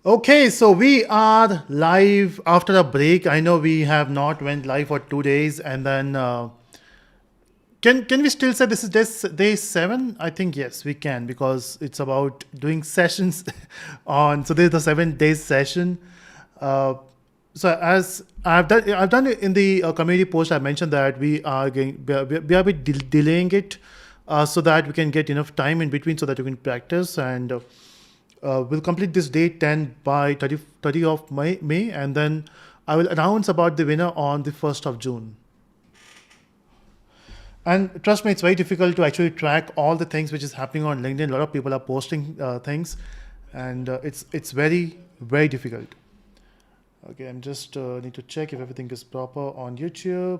Okay, so we are live after a break. I know we have not went live for 2 days, and then can we still say this is day seven? I think yes, we can because it's about doing sessions on. So there's the 7 days session. Uh, so as I've done it in the community post. I mentioned that we are a bit delaying it so that we can get enough time in between so that we can practice and. We'll complete this day 10 by 30 of May, and then I will announce about the winner on the 1st of June. And trust me, it's very difficult to actually track all the things which is happening on LinkedIn. A lot of people are posting things, and it's very difficult. Okay, I'm just need to check if everything is proper on YouTube.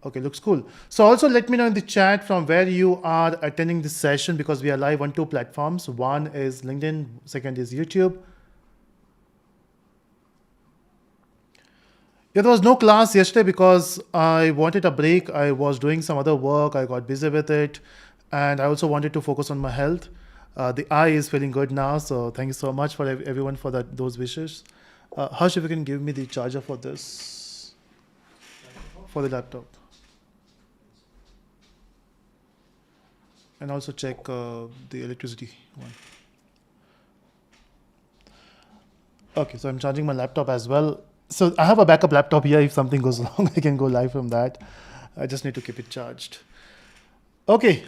Okay, looks cool. So also let me know in the chat from where you are attending this session because we are live on two platforms. One is LinkedIn, second is YouTube. Yeah, there was no class yesterday because I wanted a break. I was doing some other work. I got busy with it. And I also wanted to focus on my health. The eye is feeling good now. So thank you so much for everyone for those wishes. Harsh, if you can give me the charger for this, for the laptop. And also check the electricity one. Okay, so I'm charging my laptop as well. So I have a backup laptop here. If something goes wrong, I can go live from that. I just need to keep it charged. Okay,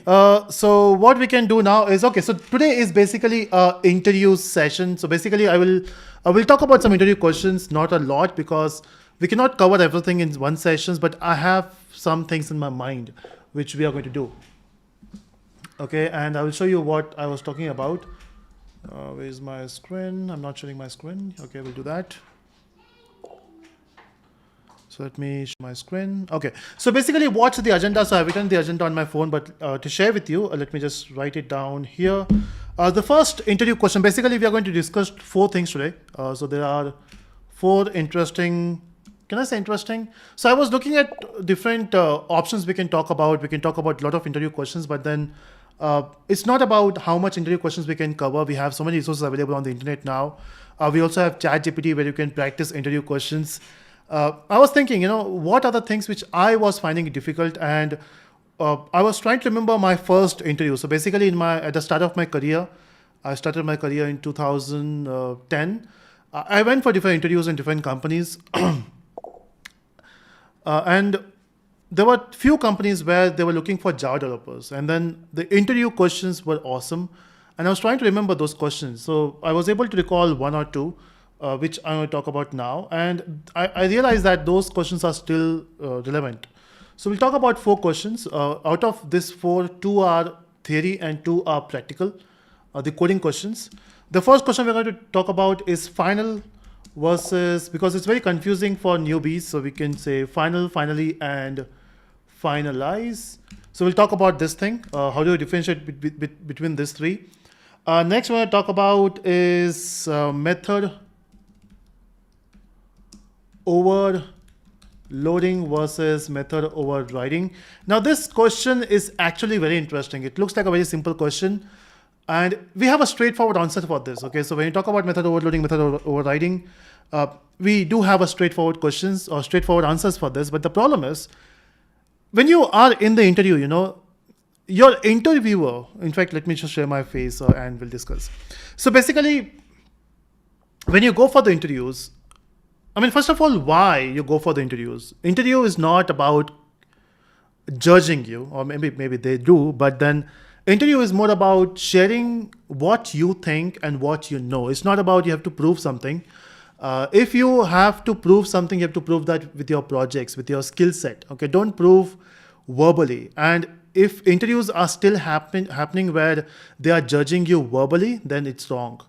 so what we can do now is, okay, so today is basically a interview session. So basically I will talk about some interview questions, not a lot because we cannot cover everything in one session, but I have some things in my mind which we are going to do. Okay, and I will show you what I was talking about. Where's my screen? I'm not showing my screen. Okay, we'll do that. So let me show my screen. Okay, so basically what's the agenda? So I've written the agenda on my phone, but to share with you, let me just write it down here. The first interview question, basically we are going to discuss four things today. So there are four interesting, can I say interesting? So I was looking at different options we can talk about. We can talk about a lot of interview questions, but then it's not about how much interview questions we can cover. We have so many resources available on the internet now. We also have ChatGPT where you can practice interview questions. I was thinking, what are the things which I was finding difficult, and I was trying to remember my first interview. So basically, at the start of my career, I started my career in 2010. I went for different interviews in different companies, and there were few companies where they were looking for Java developers, and then the interview questions were awesome, and I was trying to remember those questions. So I was able to recall one or two, which I'm going to talk about now, and I realized that those questions are still relevant. So we'll talk about four questions. Out of this four, two are theory and two are practical, the coding questions. The first question we're going to talk about is final versus, because it's very confusing for newbies, so we can say final, finally, and finalize. So we'll talk about this thing. How do you differentiate between these three? Next, we're going to talk about is method overloading versus method overriding. Now, this question is actually very interesting. It looks like a very simple question, and we have a straightforward answer for this. Okay, so when you talk about method overloading, method overriding, we do have a straightforward questions or straightforward answers for this. But the problem is, when you are in the interview, your interviewer, in fact, let me just share my face and we'll discuss. So basically, when you go for the interviews, I mean, first of all, why you go for the interviews? Interview is not about judging you, or maybe they do, but then interview is more about sharing what you think and what you know. It's not about you have to prove something. If you have to prove something, you have to prove that with your projects, with your skill set. Okay, don't prove verbally. And if interviews are still happening where they are judging you verbally, then it's wrong.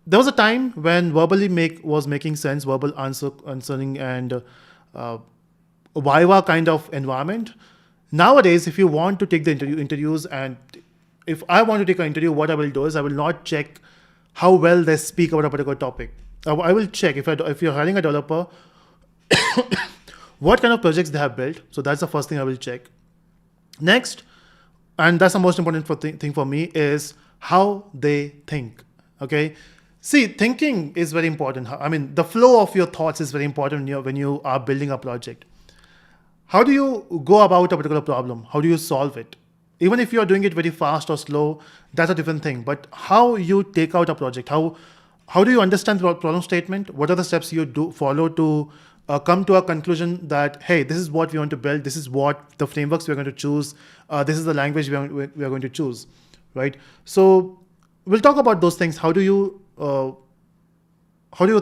There was a time when verbally was making sense, verbal answering and Viva kind of environment. Nowadays, if you want to take the interviews, and if I want to take an interview, what I will do is I will not check how well they speak about a particular topic. I will check if you're hiring a developer, what kind of projects they have built. So that's the first thing I will check. Next, and that's the most important thing for me, is how they think. Okay, See, thinking is very important. I mean, the flow of your thoughts is very important when you are building a project. How do you go about a particular problem? How do you solve it? Even if you are doing it very fast or slow, that's a different thing. But how you take out a project, how do you understand the problem statement? What are the steps you do follow to come to a conclusion that, hey, this is what we want to build. This is what the frameworks we're going to choose. This is the language we are going to choose, right? So we'll talk about those things. How do you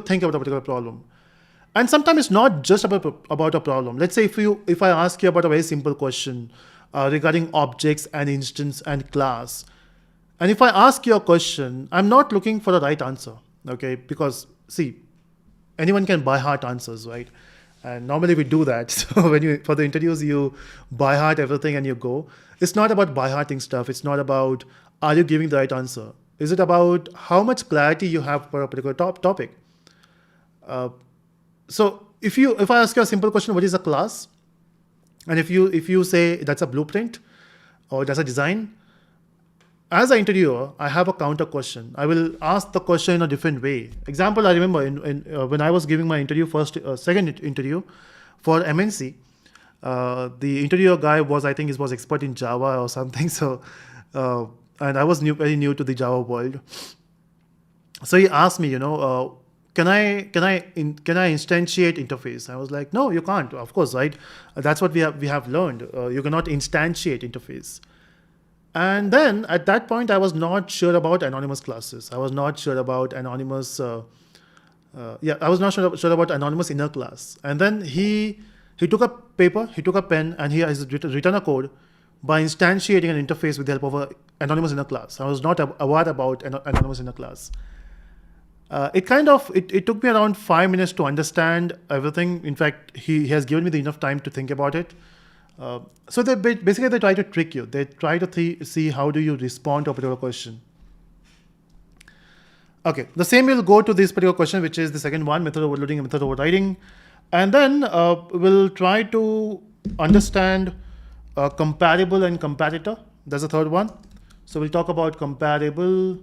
think about a particular problem? And sometimes it's not just about a problem. Let's say if I ask you about a very simple question regarding objects and instance and class, and if I ask you a question, I'm not looking for the right answer, okay? Because see, anyone can by heart answers, right? And normally we do that. So for the interviews, you by heart everything and you go. It's not about by hearting stuff. It's not about are you giving the right answer. Is it about how much clarity you have for a particular topic? Uh, so if I ask you a simple question, what is a class? And if you say that's a blueprint or that's a design, as an interviewer, I have a counter question. I will ask the question in a different way. Example, I remember when I was giving my interview, second interview for MNC, the interviewer guy I think he was expert in Java or something. So, and I was very new to the Java world. So he asked me, can I instantiate interface? I was like, no, you can't. Of course, right? That's what we have learned. You cannot instantiate interface. And then at that point, I was not sure about anonymous classes. I was not sure about anonymous. I was not sure about anonymous inner class. And then he took a paper, he took a pen, and he has written a code by instantiating an interface with the help of an anonymous inner class. I was not aware about an anonymous inner class. It took me around 5 minutes to understand everything. In fact, he has given me enough time to think about it. So they try to trick you. They try to see how do you respond to a particular question. Okay, the same will go to this particular question, which is the second one, method overloading and method overriding. And then we'll try to understand comparable and comparator. That's the third one. So we'll talk about comparable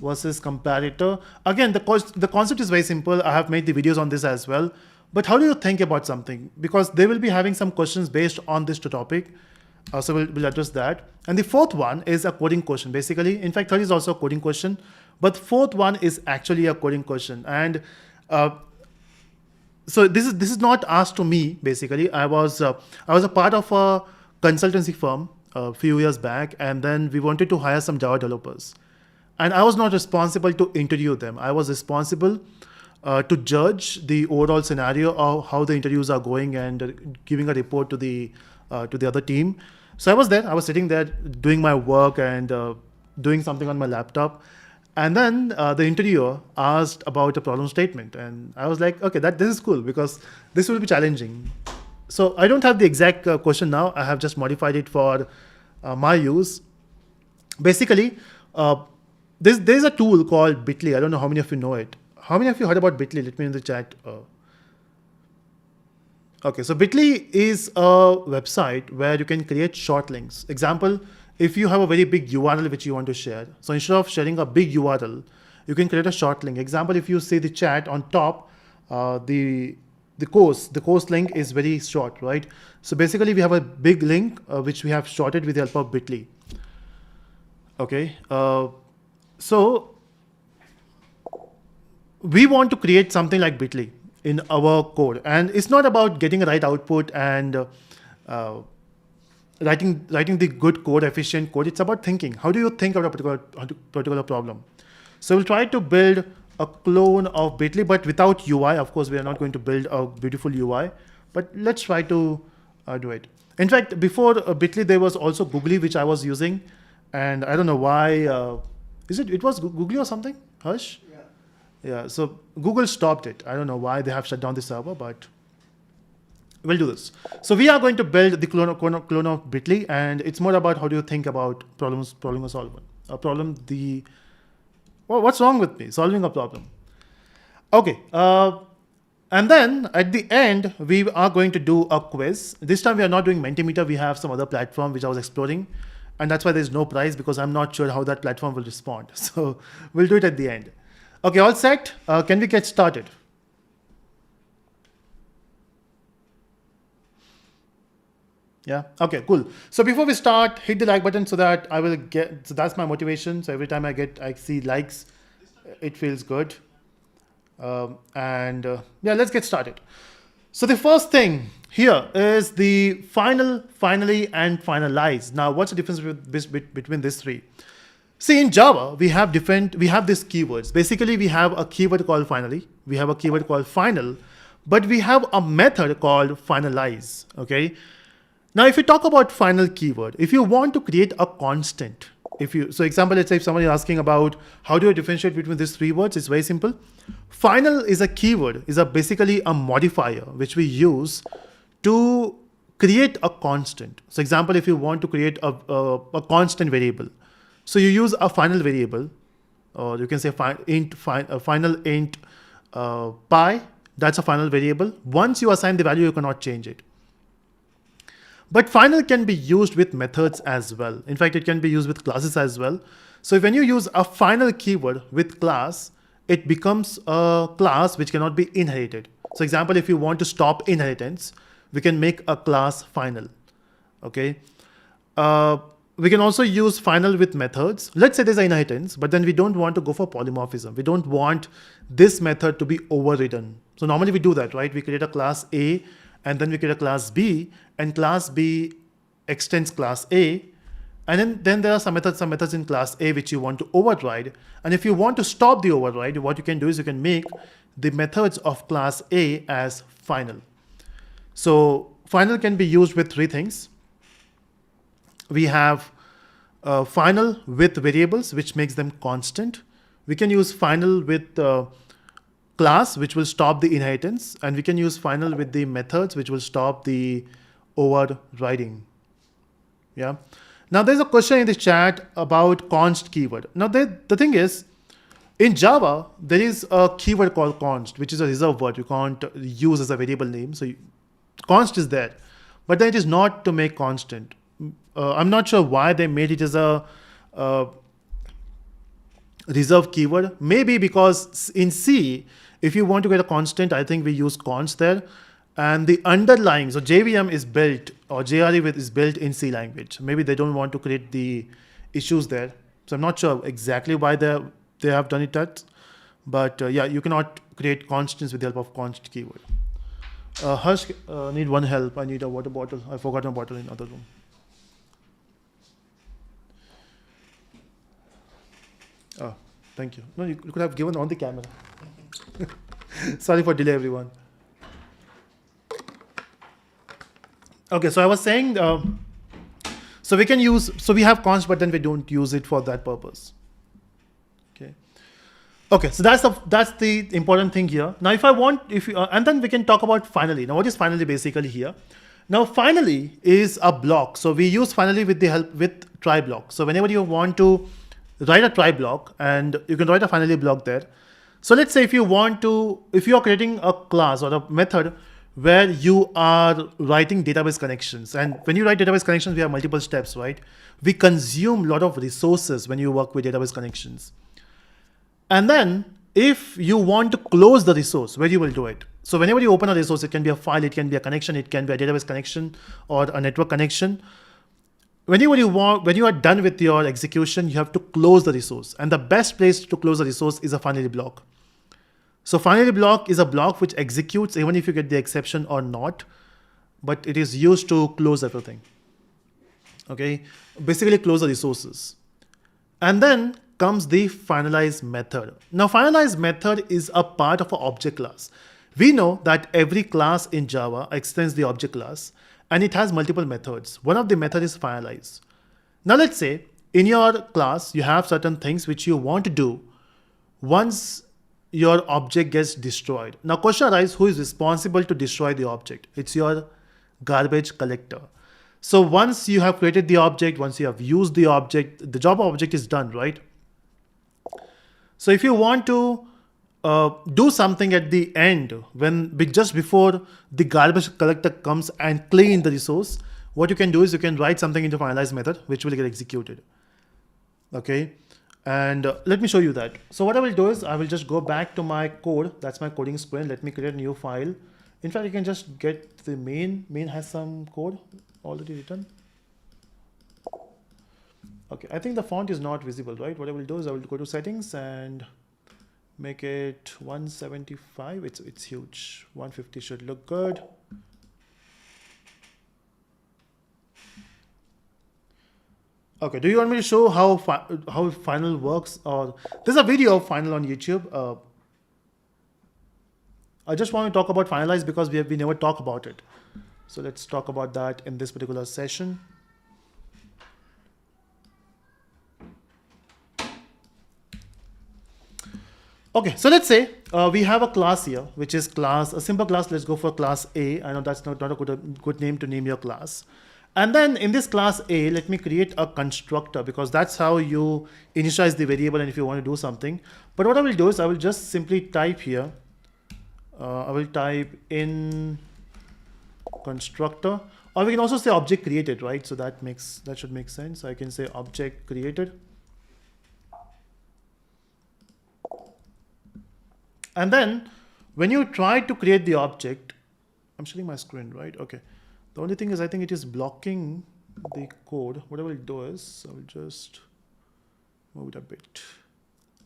versus comparator. Again, the concept is very simple. I have made the videos on this as well. But how do you think about something? Because they will be having some questions based on this topic. So we'll address that. And the fourth one is a coding question, basically. In fact, third is also a coding question. But fourth one is actually a coding question. And so this is not asked to me, basically. I was a part of a consultancy firm a few years back. And then we wanted to hire some Java developers. And I was not responsible to interview them. I was responsible to judge the overall scenario of how the interviews are going and giving a report to the other team. So I was there. I was sitting there doing my work and doing something on my laptop. And then the interviewer asked about a problem statement. And I was like, okay, this is cool because this will be challenging. So I don't have the exact question now. I have just modified it for my use. Basically, there's a tool called Bitly. I don't know how many of you know it. How many of you heard about Bitly? Let me know in the chat. Okay, so Bitly is a website where you can create short links. Example, if you have a very big URL which you want to share, so instead of sharing a big URL, you can create a short link. Example, if you see the chat on top, the course link is very short, right? So basically, we have a big link which we have shorted with the help of Bitly. Okay, so we want to create something like Bitly in our code, and it's not about getting a right output and writing the good code, efficient code. It's about thinking. How do you think about a particular problem? So we'll try to build a clone of Bitly, but without UI. Of course, we are not going to build a beautiful UI, but let's try to do it. In fact, before Bitly, there was also Googly, which I was using, and I don't know why. It was Googly or something? Harsh? Yeah, so Google stopped it. I don't know why they have shut down the server, but we'll do this. So we are going to build the clone of Bitly, and it's more about how do you think about problem solving. What's wrong with me? Solving a problem. Okay, and then at the end, we are going to do a quiz. This time we are not doing Mentimeter. We have some other platform which I was exploring, and that's why there's no prize because I'm not sure how that platform will respond. So we'll do it at the end. Okay, all set. Can we get started? Yeah. Okay, cool. So before we start, hit the like button so that I will get, so that's my motivation. So every time I see likes, it feels good. Yeah, let's get started. So the first thing here is the final, finally, and finalize. Now, what's the difference between these three? See, in Java, we have these keywords. Basically, we have a keyword called finally, we have a keyword called final, but we have a method called finalize, okay? Now, if you talk about final keyword, if you want to create a constant, so example, let's say if somebody is asking about how do I differentiate between these three words, it's very simple. Final is a keyword, basically a modifier which we use to create a constant. So example, if you want to create a constant variable, so you use a final variable, or you can say final int pi, that's a final variable. Once you assign the value, you cannot change it. But final can be used with methods as well. In fact, it can be used with classes as well. So when you use a final keyword with class, it becomes a class which cannot be inherited. So example, if you want to stop inheritance, we can make a class final, okay? We can also use final with methods. Let's say there's an inheritance, but then we don't want to go for polymorphism. We don't want this method to be overridden. So normally we do that, right? We create a class A, and then we create a class B, and class B extends class A. And then there are some methods in class A which you want to override. And if you want to stop the override, what you can do is you can make the methods of class A as final. So final can be used with three things. We have final with variables, which makes them constant. We can use final with class, which will stop the inheritance, and we can use final with the methods, which will stop the overriding. Yeah. Now there's a question in the chat about const keyword. Now the thing is, in Java, there is a keyword called const, which is a reserved word. You can't use as a variable name. So const is there, but then it is not to make constant. I'm not sure why they made it as a reserved keyword. Maybe because in C, if you want to get a constant, I think we use const there. And the underlying, so JVM is built, or JRE is built in C language. Maybe they don't want to create the issues there. So I'm not sure exactly why they have done it that. But yeah, you cannot create constants with the help of const keyword. Harsh, need one help. I need a water bottle. I forgot my bottle in the other room. Oh, thank you. No, you could have given on the camera. Sorry for delay, everyone. Okay, so I was saying, so we can use, so we have const, but then we don't use it for that purpose. Okay. Okay, so that's the important thing here. Now, if I want, and then we can talk about finally. Now, what is finally basically here? Now, finally is a block. So we use finally with the help with try block. So whenever you want to write a try block, and you can write a finally block there. So let's say if you are creating a class or a method where you are writing database connections. And when you write database connections, we have multiple steps, right? We consume a lot of resources when you work with database connections. And then if you want to close the resource, where you will do it? So whenever you open a resource, it can be a file, it can be a connection, it can be a database connection or a network connection. When you are done with your execution, you have to close the resource. And the best place to close the resource is a finally block. So finally block is a block which executes even if you get the exception or not, but it is used to close everything. Okay, basically close the resources. And then comes the finalize method. Now finalize method is a part of an object class. We know that every class in Java extends the object class and it has multiple methods. One of the methods is finalize. Now let's say in your class, you have certain things which you want to do once your object gets destroyed. Now question arises, who is responsible to destroy the object? It's your garbage collector. So once you have created the object, once you have used the object, the job object is done, right? So if you want to do something at the end, just before the garbage collector comes and clean the resource, what you can do is you can write something into finalize method, which will get executed. Okay. And let me show you that. So what I will do is I will just go back to my code. That's my coding screen. Let me create a new file. In fact, you can just get the main. Main has some code already written. Okay, I think the font is not visible, right? What I will do is I will go to settings and make it 175. It's huge. 150 should look good. Okay, do you want me to show how Final works? Or there's a video of Final on YouTube. I just want to talk about Finalize because we never talk about it. So let's talk about that in this particular session. Okay, so let's say we have a class here, which is a simple class. Let's go for class A. I know that's not a good name to name your class. And then in this class A, let me create a constructor because that's how you initialize the variable and if you want to do something. But what I will do is I will just simply type here. I will type in constructor, or we can also say object created, right? So that should make sense. I can say object created. And then when you try to create the object, I'm sharing my screen, right? Okay. The only thing is I think it is blocking the code. What I will do is I will just move it a bit.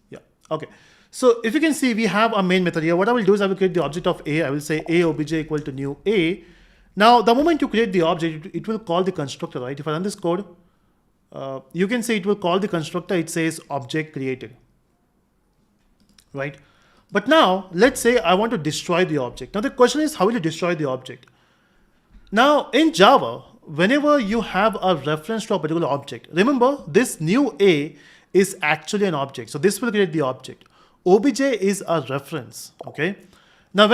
Yeah, okay. So if you can see, we have a main method here. What I will do is I will create the object of A. I will say A obj equal to new A. Now, the moment you create the object, it will call the constructor, right? If I run this code, you can say it will call the constructor. It says object created, right? But now let's say I want to destroy the object. Now the question is, how will you destroy the object? Now in Java, whenever you have a reference to a particular object, remember this new A is actually an object. So this will create the object. Obj is a reference, okay? Now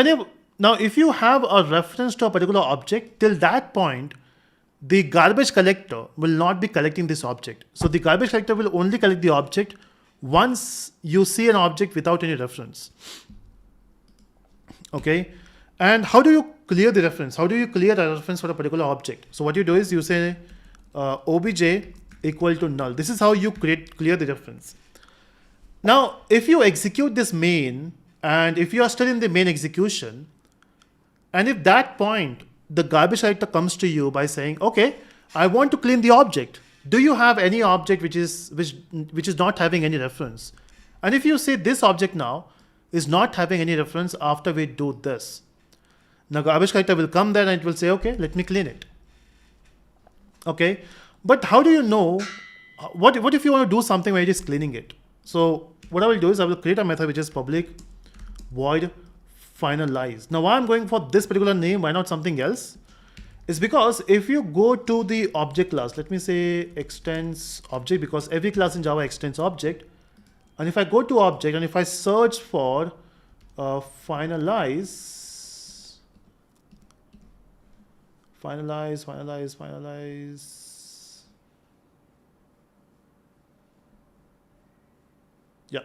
if you have a reference to a particular object, till that point, the garbage collector will not be collecting this object. So the garbage collector will only collect the object once you see an object without any reference. Okay, and how do you clear the reference? How do you clear a reference for a particular object? So what you do is you say obj equal to null. This is how you clear the reference. Now, if you execute this main, and if you are still in the main execution, and if that point the garbage collector comes to you by saying, okay, I want to clean the object. Do you have any object which is not having any reference? And if you say this object now is not having any reference after we do this, now garbage collector will come there and it will say, okay, let me clean it. Okay, but how do you know what if you want to do something where it is cleaning it? So what I will do is I will create a method which is public void finalize. Now why I'm going for this particular name, why not something else? Is because if you go to the object class, let me say extends object, because every class in Java extends object. And if I go to object and if I search for finalize, yeah.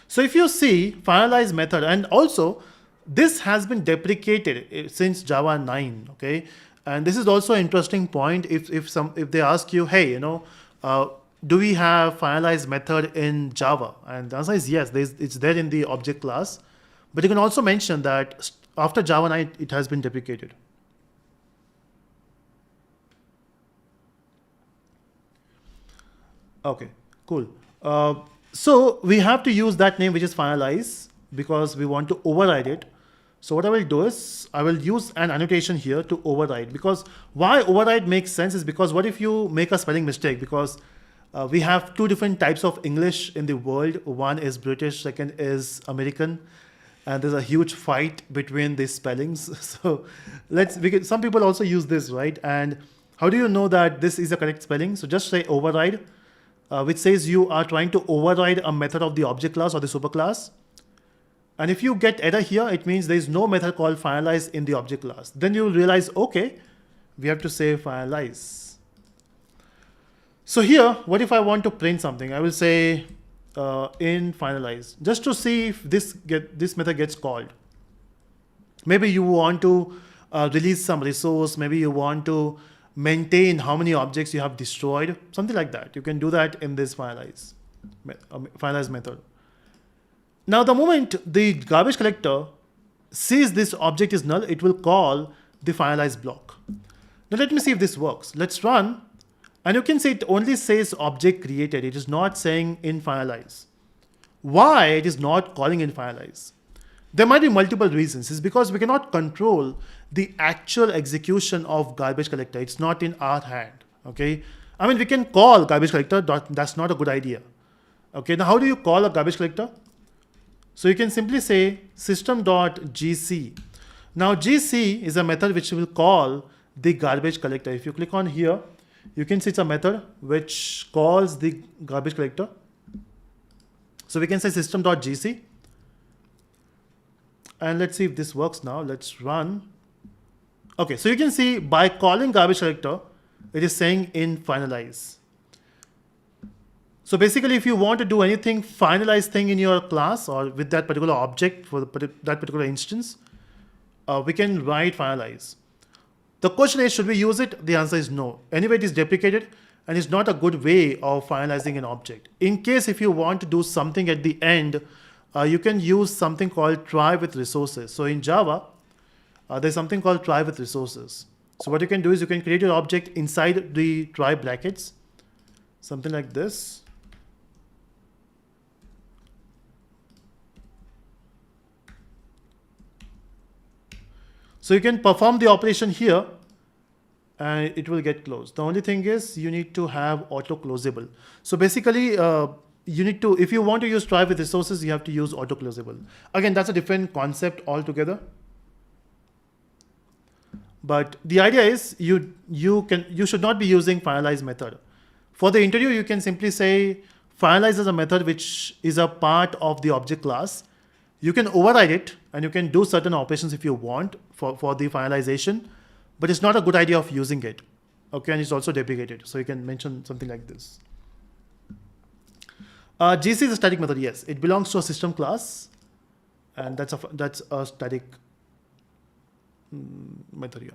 So if you see finalize method, and also this has been deprecated since Java 9, okay? And this is also an interesting point. If they ask you, hey, do we have finalize method in Java? And the answer is yes. It's there in the object class. But you can also mention that after Java 9, it has been deprecated. Okay, cool. So we have to use that name, which is finalize, because we want to override it. So what I will do is I will use an annotation here to override, because why override makes sense is because what if you make a spelling mistake? Because we have two different types of English in the world. One is British, second is American. And there's a huge fight between these spellings. So some people also use this, right? And how do you know that this is the correct spelling? So just say override, which says you are trying to override a method of the object class or the superclass. And if you get error here, it means there is no method called finalize in the object class. Then you will realize, okay, we have to say finalize. So here, what if I want to print something? I will say in finalize, just to see if this method gets called. Maybe you want to release some resource. Maybe you want to maintain how many objects you have destroyed, something like that. You can do that in this finalize. finalize method. Now, the moment the garbage collector sees this object is null, it will call the finalize block. Now, let me see if this works. Let's run. And you can see it only says object created. It is not saying in finalize. Why it is not calling in finalize? There might be multiple reasons. It's because we cannot control the actual execution of garbage collector. It's not in our hand. Okay. I mean, we can call garbage collector. That's not a good idea. Okay. Now, how do you call a garbage collector? So you can simply say system.gc. Now, gc is a method which will call the garbage collector. If you click on here, you can see it's a method which calls the garbage collector. So we can say system.gc. And let's see if this works now. Let's run. Okay, so you can see by calling garbage collector, it is saying in finalize. So basically, if you want to do anything finalize thing in your class or with that particular object for that particular instance, we can write finalize. The question is, should we use it? The answer is no. Anyway, it is deprecated and it's not a good way of finalizing an object. In case if you want to do something at the end, you can use something called try with resources. So in Java, there's something called try with resources. So what you can do is you can create your object inside the try brackets, something like this. So you can perform the operation here and it will get closed. The only thing is you need to have auto closable. So basically you need to, if you want to use try with resources, you have to use auto closable. Again, that's a different concept altogether. But the idea is you should not be using finalize method. For the interview, you can simply say finalize is a method which is a part of the object class. You can override it and you can do certain operations if you want for the finalization, but it's not a good idea of using it. Okay, and it's also deprecated. So you can mention something like this. GC is a static method. Yes, it belongs to a system class, and that's a static method here.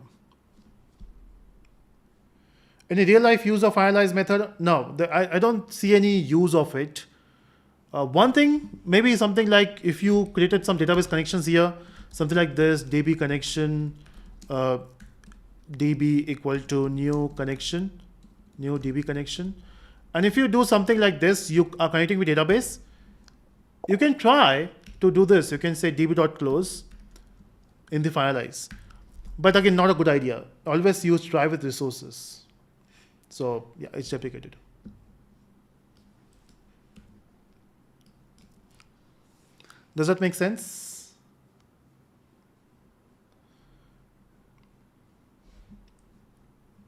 Any real life use of finalize method? No, I don't see any use of it. One thing, maybe something like if you created some database connections here, something like this, DB connection, DB equal to new connection, new DB connection. And if you do something like this, you are connecting with database, you can try to do this. You can say db.close in the finalize. But again, not a good idea. Always use try with resources. So yeah, it's deprecated. Does that make sense?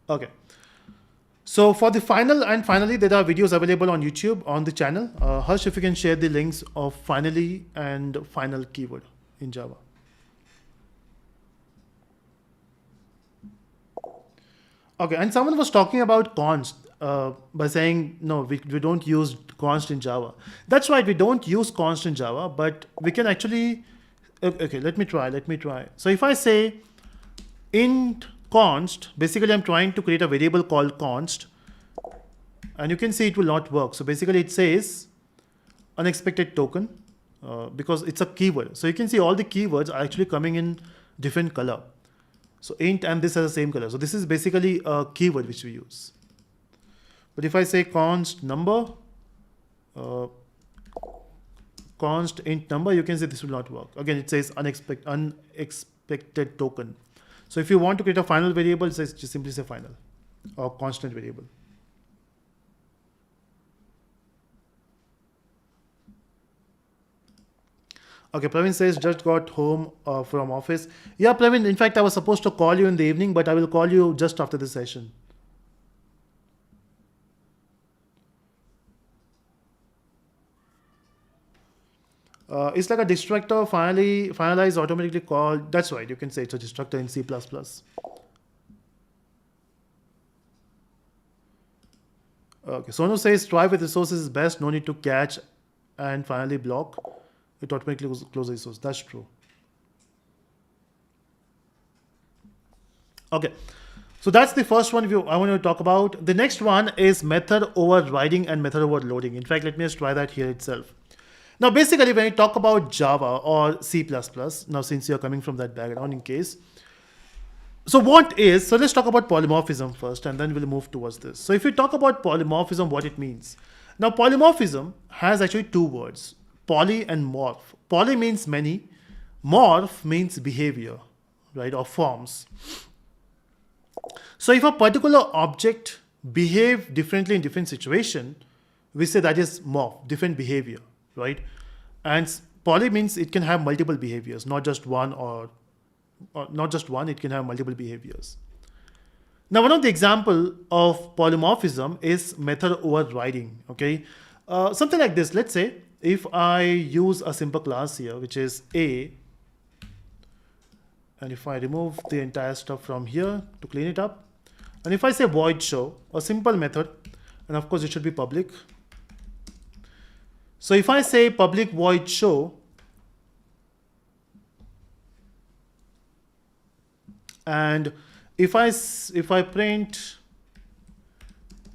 Okay. So for the final and finally, there are videos available on YouTube on the channel. Harsh, if you can share the links of finally and final keyword in Java. Okay, and someone was talking about const by saying, no, we don't use const in Java. That's right, we don't use const in Java, but we can actually, okay, let me try. So if I say int const, basically I'm trying to create a variable called const, and you can see it will not work. So basically it says unexpected token because it's a keyword. So you can see all the keywords are actually coming in different color. So int and this has the same color. So this is basically a keyword which we use. But if I say const number, const int number, you can see this will not work. Again, it says unexpected token. So if you want to create a final variable, it says just simply say final or constant variable. Okay, Praveen says just got home from office. Yeah, Praveen, in fact, I was supposed to call you in the evening, but I will call you just after this session. It's like a destructor finalize automatically called. That's right, you can say it's a destructor in C++. Okay, Sonu says try with resources is best, no need to catch and finally block. It automatically closes the resource. That's true. Okay. So that's the first one I want to talk about. The next one is method overriding and method overloading. In fact, let me just try that here itself. Now, basically, when you talk about Java or C++, now since you're coming from that background in case, so let's talk about polymorphism first, and then we'll move towards this. So if we talk about polymorphism, what it means. Now, polymorphism has actually two words, poly and morph. Poly means many, morph means behavior, right, or forms. So if a particular object behave differently in different situation, we say that is morph, different behavior, right? And poly means it can have multiple behaviors, not just one or not just one, it can have multiple behaviors. Now, one of the example of polymorphism is method overriding, okay? Something like this, let's say, if I use a simple class here, which is A, and if I remove the entire stuff from here to clean it up, and if I say void show, a simple method, and of course it should be public. So if I say public void show, and if I print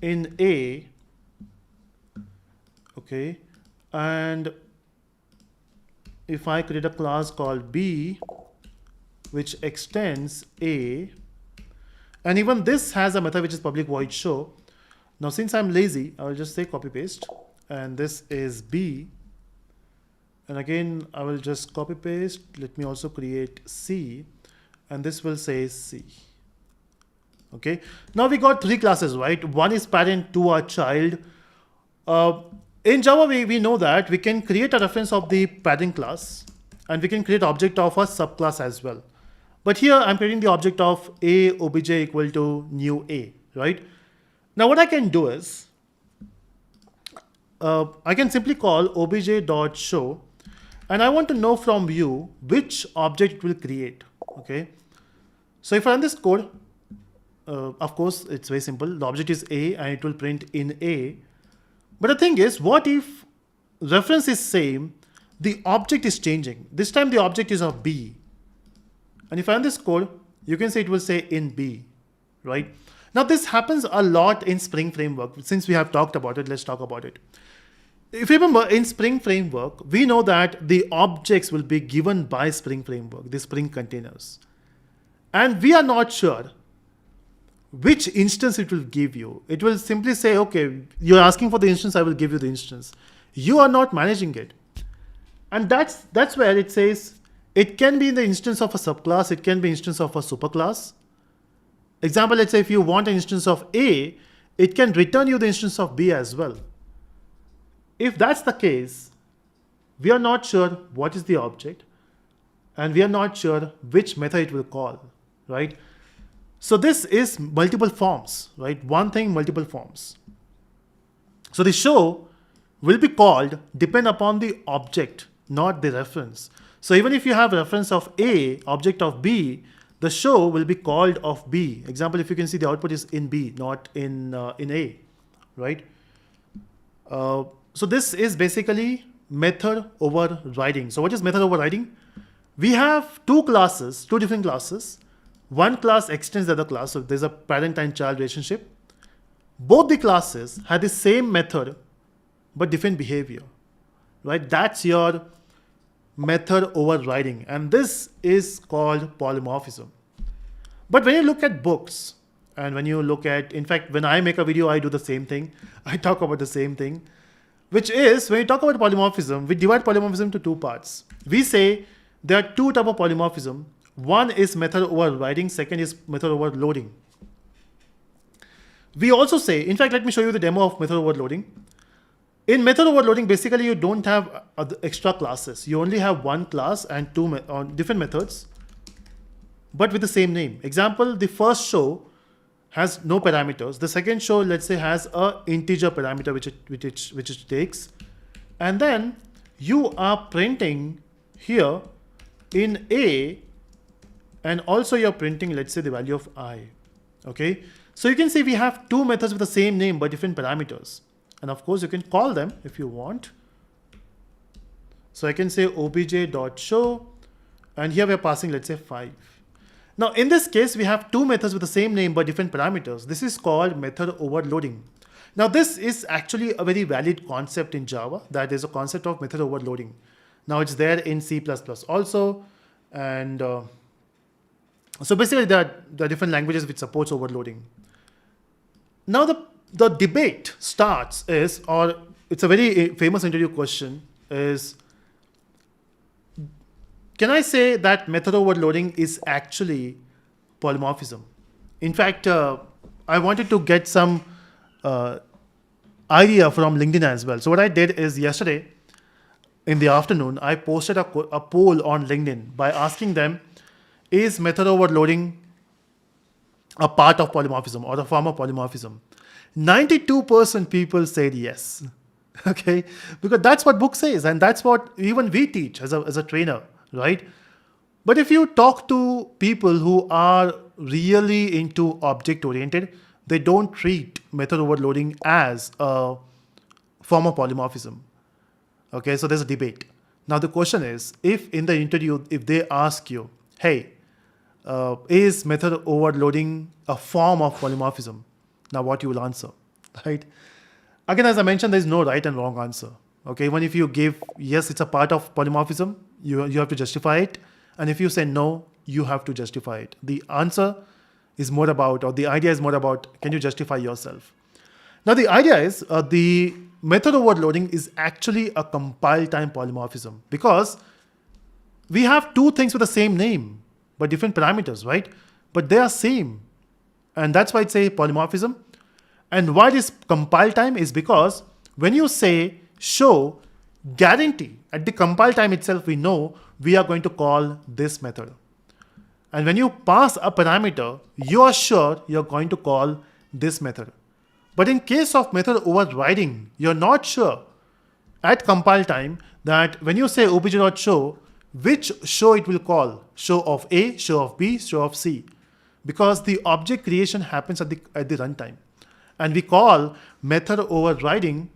in A, okay, and if I create a class called B, which extends A, and even this has a method which is public void show. Now, since I'm lazy, I will just say copy paste, and this is B, and again I will just copy paste. Let me also create C, and this will say C. Okay, now we got three classes, right? One is parent, two are child. In Java, we know that we can create a reference of the parent class, and we can create object of a subclass as well. But here I'm creating the object of A obj equal to new A, right? Now what I can do is, I can simply call obj.show, and I want to know from you which object it will create, okay? So if I run this code, of course, it's very simple. The object is A and it will print in A. But the thing is, what if reference is same, the object is changing. This time the object is of B. And if I run this code, you can say it will say in B, right? Now this happens a lot in Spring Framework. Since we have talked about it, let's talk about it. If you remember, in Spring Framework, we know that the objects will be given by Spring Framework, the Spring containers. And we are not sure which instance it will give you. It will simply say, okay, you're asking for the instance, I will give you the instance. You are not managing it. And that's where it says, it can be in the instance of a subclass, it can be instance of a superclass. Example, let's say if you want an instance of A, it can return you the instance of B as well. If that's the case, we are not sure what is the object, and we are not sure which method it will call, right? So this is multiple forms, right? One thing, multiple forms. So the show will be called depend upon the object, not the reference. So even if you have reference of A, object of B, the show will be called of B. Example, if you can see the output is in B, not in A, right? So this is basically method overriding. So what is method overriding? We have two different classes. One class extends the other class. So there's a parent and child relationship. Both the classes have the same method, but different behavior, right? That's your method overriding, and this is called polymorphism. But when you look at books, and when you look at, in fact, when I make a video, I do the same thing. I talk about the same thing, which is when you talk about polymorphism, we divide polymorphism into two parts. We say there are two types of polymorphism. One is method overriding, second is method overloading. We also say, in fact, let me show you the demo of method overloading. In method overloading, basically you don't have extra classes. You only have one class and two different methods, but with the same name. Example, the first show has no parameters. The second show, let's say, has a integer parameter which it takes. And then you are printing here in A, and also you're printing, let's say, the value of I. Okay. So you can see we have two methods with the same name but different parameters. And of course, you can call them if you want. So I can say obj.show, and here we're passing, let's say, 5. Now, in this case, we have two methods with the same name but different parameters. This is called method overloading. Now, this is actually a very valid concept in Java. That is a concept of method overloading. Now, it's there in C++ also. And so basically, there are different languages which supports overloading. Now, the debate starts is, or it's a very famous interview question, is can I say that method overloading is actually polymorphism? In fact, I wanted to get some idea from LinkedIn as well. So what I did is yesterday in the afternoon, I posted a poll on LinkedIn by asking them, is method overloading a part of polymorphism or a form of polymorphism? 92% people said yes. Okay, because that's what book says, and that's what even we teach as a trainer, right? But if you talk to people who are really into object oriented, they don't treat method overloading as a form of polymorphism. Okay, so there's a debate. Now the question is, if in the interview, if they ask you, hey, is method overloading a form of polymorphism? Now what you will answer, right? Again, as I mentioned, there is no right and wrong answer. Okay, even if you give yes, it's a part of polymorphism, you have to justify it. And if you say no, you have to justify it. The answer is more about, or the idea is more about, can you justify yourself? Now the idea is the method overloading is actually a compile time polymorphism because we have two things with the same name, but different parameters, right? But they are same. And that's why it's a polymorphism. And why this compile time is because when you say show guarantee, at the compile time itself, we know we are going to call this method. And when you pass a parameter, you are sure you're going to call this method. But in case of method overriding, you're not sure at compile time that when you say obj.show, which show it will call, show of A, show of B, show of C, because the object creation happens at the runtime. And we call method overriding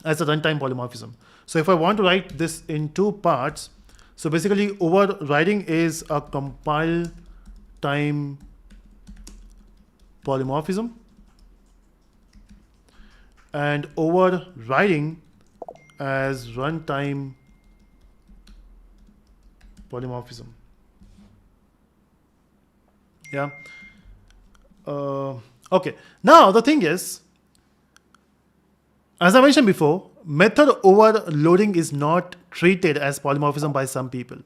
as a runtime polymorphism. So if I want to write this in two parts, so basically overriding is a compile time polymorphism and overriding as runtime polymorphism. Yeah. Okay. Now the thing is, as I mentioned before, method overloading is not treated as polymorphism by some people.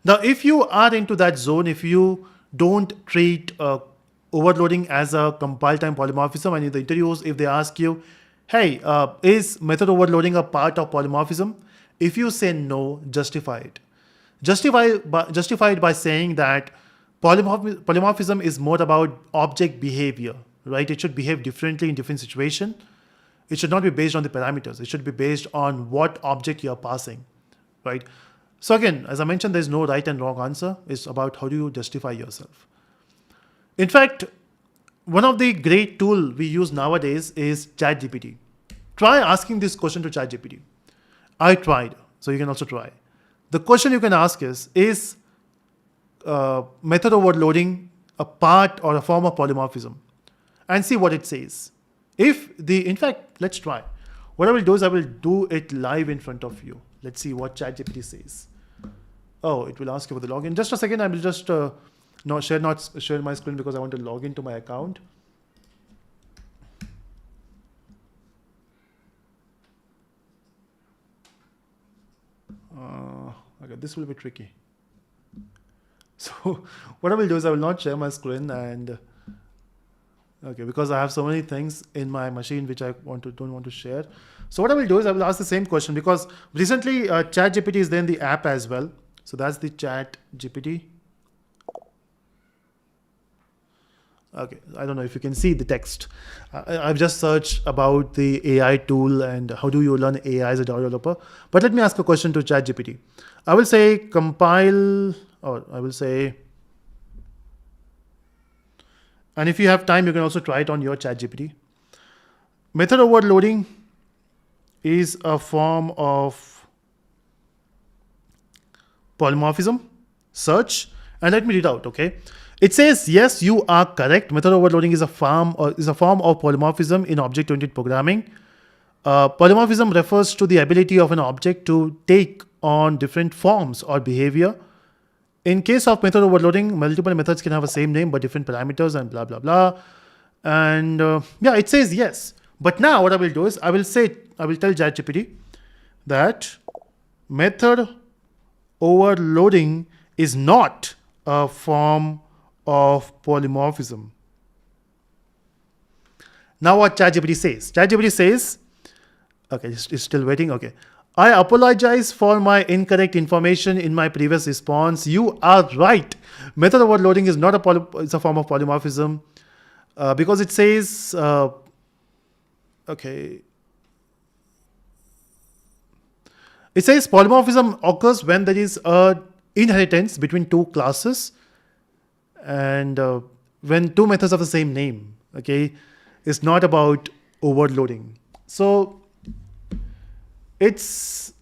Now, if you are into that zone, if you don't treat overloading as a compile time polymorphism, and in the interviews, if they ask you, hey, is method overloading a part of polymorphism? If you say no, justify it. Justify it by saying that polymorphism is more about object behavior, right? It should behave differently in different situations. It should not be based on the parameters. It should be based on what object you are passing, right? So again, as I mentioned, there's no right and wrong answer. It's about how do you justify yourself. In fact, one of the great tools we use nowadays is ChatGPT. Try asking this question to ChatGPT. I tried, so you can also try. The question you can ask is method overloading a part or a form of polymorphism? And see what it says. In fact, let's try. What I will do is I will do it live in front of you. Let's see what ChatGPT says. Oh, it will ask you for the login. Just a second, I will just not share my screen because I want to log into my account. Okay, this will be tricky. So what I will do is I will not share my screen and okay, because I have so many things in my machine which I don't want to share. So what I will do is I will ask the same question because recently ChatGPT is there in the app as well. So that's the ChatGPT. Okay, I don't know if you can see the text. I've just searched about the AI tool and how do you learn AI as a developer. But let me ask a question to ChatGPT. I will say compile, or I will say, and if you have time, you can also try it on your ChatGPT. Method overloading is a form of polymorphism, search, And let me read out, okay? It says, yes, you are correct. Method overloading is a form of polymorphism in object-oriented programming. Polymorphism refers to the ability of an object to take on different forms or behavior. In case of method overloading, multiple methods can have the same name but different parameters and blah, blah, blah. And yeah, it says yes. But now what I will do is I will tell ChatGPT that method overloading is not a form of polymorphism. Now what ChatGPT says? ChatGPT says, okay, it's still waiting. Okay. I apologize for my incorrect information in my previous response. You are right. Method overloading is not it's a form of polymorphism because it says, okay. It says polymorphism occurs when there is a inheritance between two classes and when two methods have the same name. Okay, it's not about overloading. So it's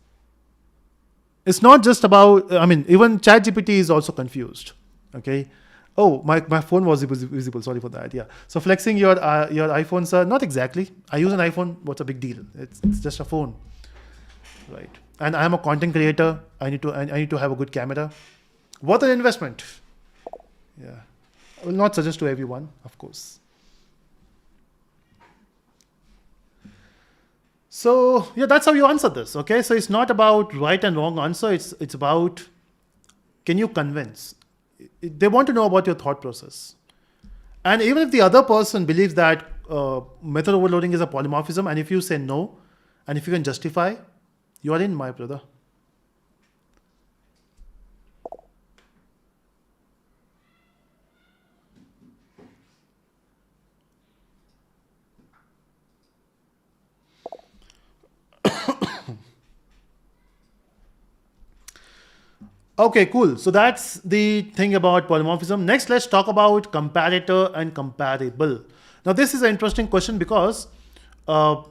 not just about, I mean, even ChatGPT is also confused. Okay. Oh, my phone was visible. Sorry for that. Yeah. So flexing your iPhones, not exactly. I use an iPhone. What's a big deal? It's just a phone, right? And I am a content creator. I need to have a good camera. What an investment. Yeah. I will not suggest to everyone, of course. So yeah, that's how you answer this. Okay. So it's not about right and wrong answer. It's about, can you convince? They want to know about your thought process. And even if the other person believes that method overloading is a polymorphism, and if you say no, and if you can justify, you are in, my brother. Okay, cool. So that's the thing about polymorphism. Next, let's talk about comparator and comparable. Now, this is an interesting question because here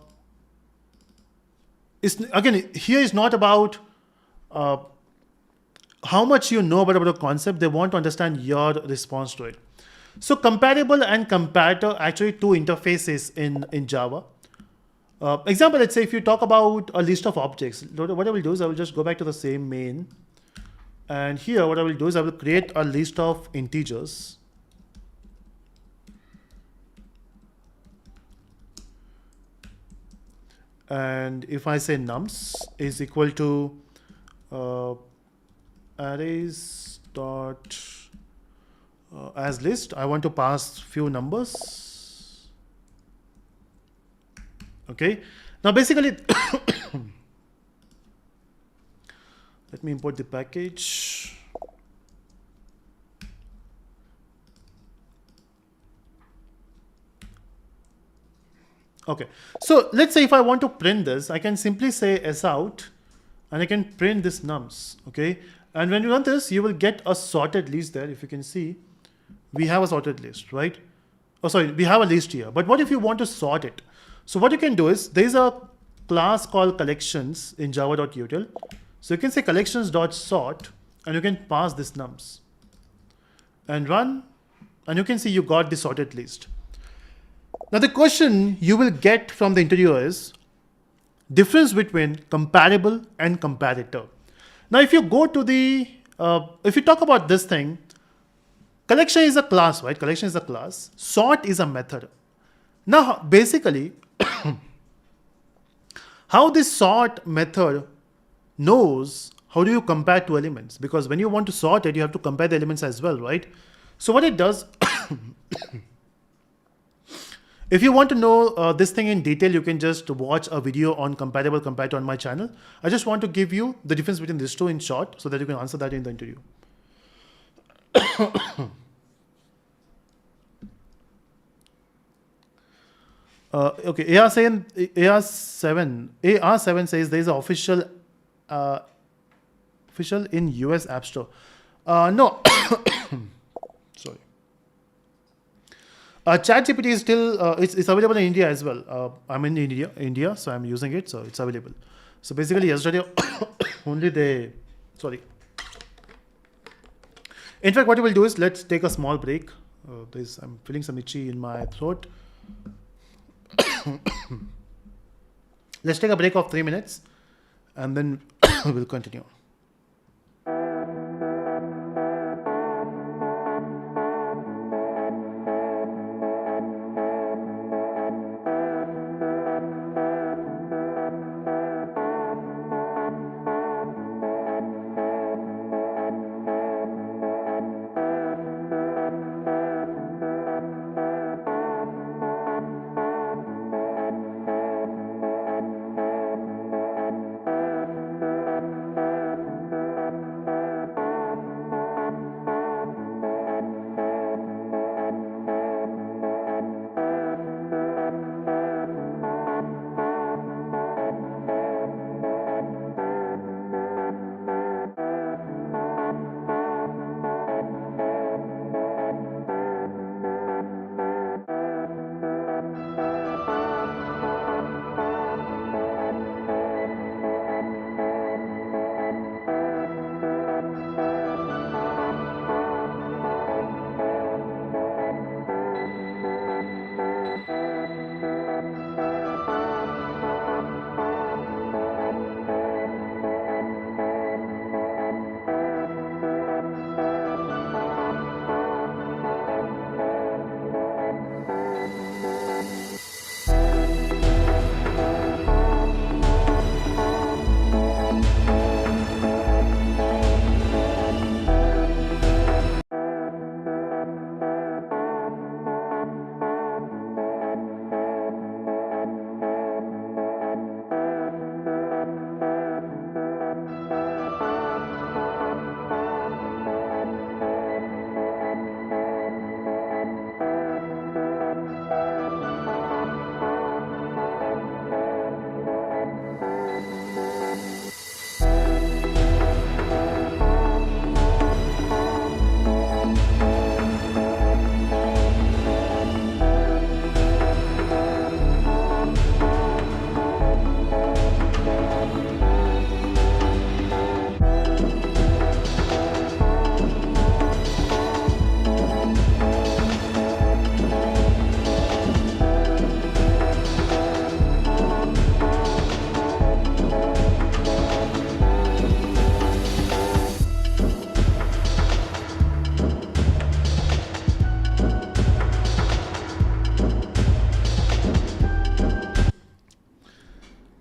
is not about how much you know about a concept. They want to understand your response to it. So comparable and comparator are actually two interfaces in Java. Example, let's say if you talk about a list of objects, what I will do is I will just go back to the same main. And here what I will do is I will create a list of integers. And if I say nums is equal to arrays dot as list, I want to pass few numbers. Okay. Now basically, let me import the package. Okay, so let's say if I want to print this, I can simply say sout and I can print this nums. Okay, and when you run this, you will get a sorted list there. If you can see, we have a sorted list, right? Oh, sorry, we have a list here. But what if you want to sort it? So what you can do is there's a class called collections in java.util. So you can say collections.sort and you can pass this nums and run, and you can see you got the sorted list. Now the question you will get from the interviewer is difference between comparable and comparator. Now if you go to the, if you talk about this thing, collection is a class, right? Collection is a class. Sort is a method. Now basically, how this sort method knows how do you compare two elements, because when you want to sort it, you have to compare the elements as well, right? So what it does, if you want to know this thing in detail, you can just watch a video on comparable comparator on my channel. I just want to give you the difference between these two in short so that you can answer that in the interview. Okay, AR7 says there is an official in US App Store. No, sorry. ChatGPT is still it's available in India as well. I'm in India, so I'm using it, so it's available. So basically, yesterday only In fact, what we will do is let's take a small break. I'm feeling some itchy in my throat. Let's take a break of 3 minutes and then we'll continue.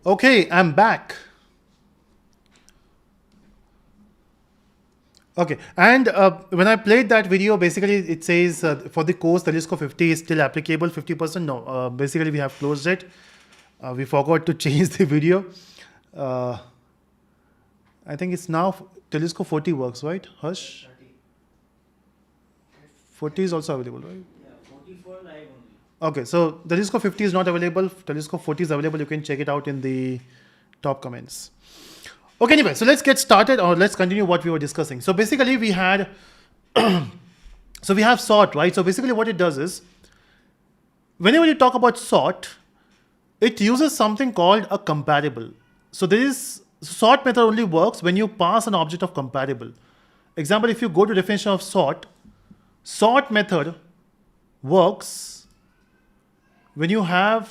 Okay, I'm back. Okay, and when I played that video, basically it says for the course, the Telescope 50 is still applicable, 50%. No, basically we have closed it. We forgot to change the video. I think it's now Telescope 40 works, right? Hush. 40 is also available, right? Yeah, 44 live only. Okay, so Telescope 50 is not available. Telescope 40 is available. You can check it out in the top comments. Okay, anyway, so let's get started, or let's continue what we were discussing. So basically we had, so we have sort, right? So basically what it does is, whenever you talk about sort, it uses something called a comparable. So there is, sort method only works when you pass an object of comparable. Example, if you go to definition of sort method works when you have,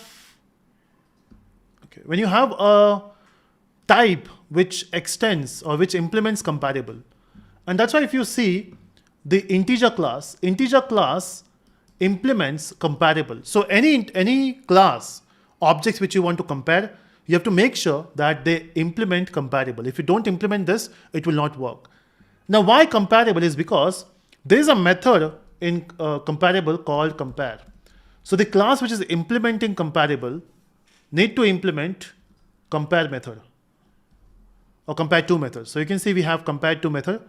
when you have a type which extends or which implements comparable. And that's why if you see the integer class implements comparable. So any class objects which you want to compare, you have to make sure that they implement comparable. If you don't implement this, it will not work. Now why comparable is because there is a method in comparable called compare. So the class which is implementing comparable need to implement compare method or compare to method. So you can see we have compare to method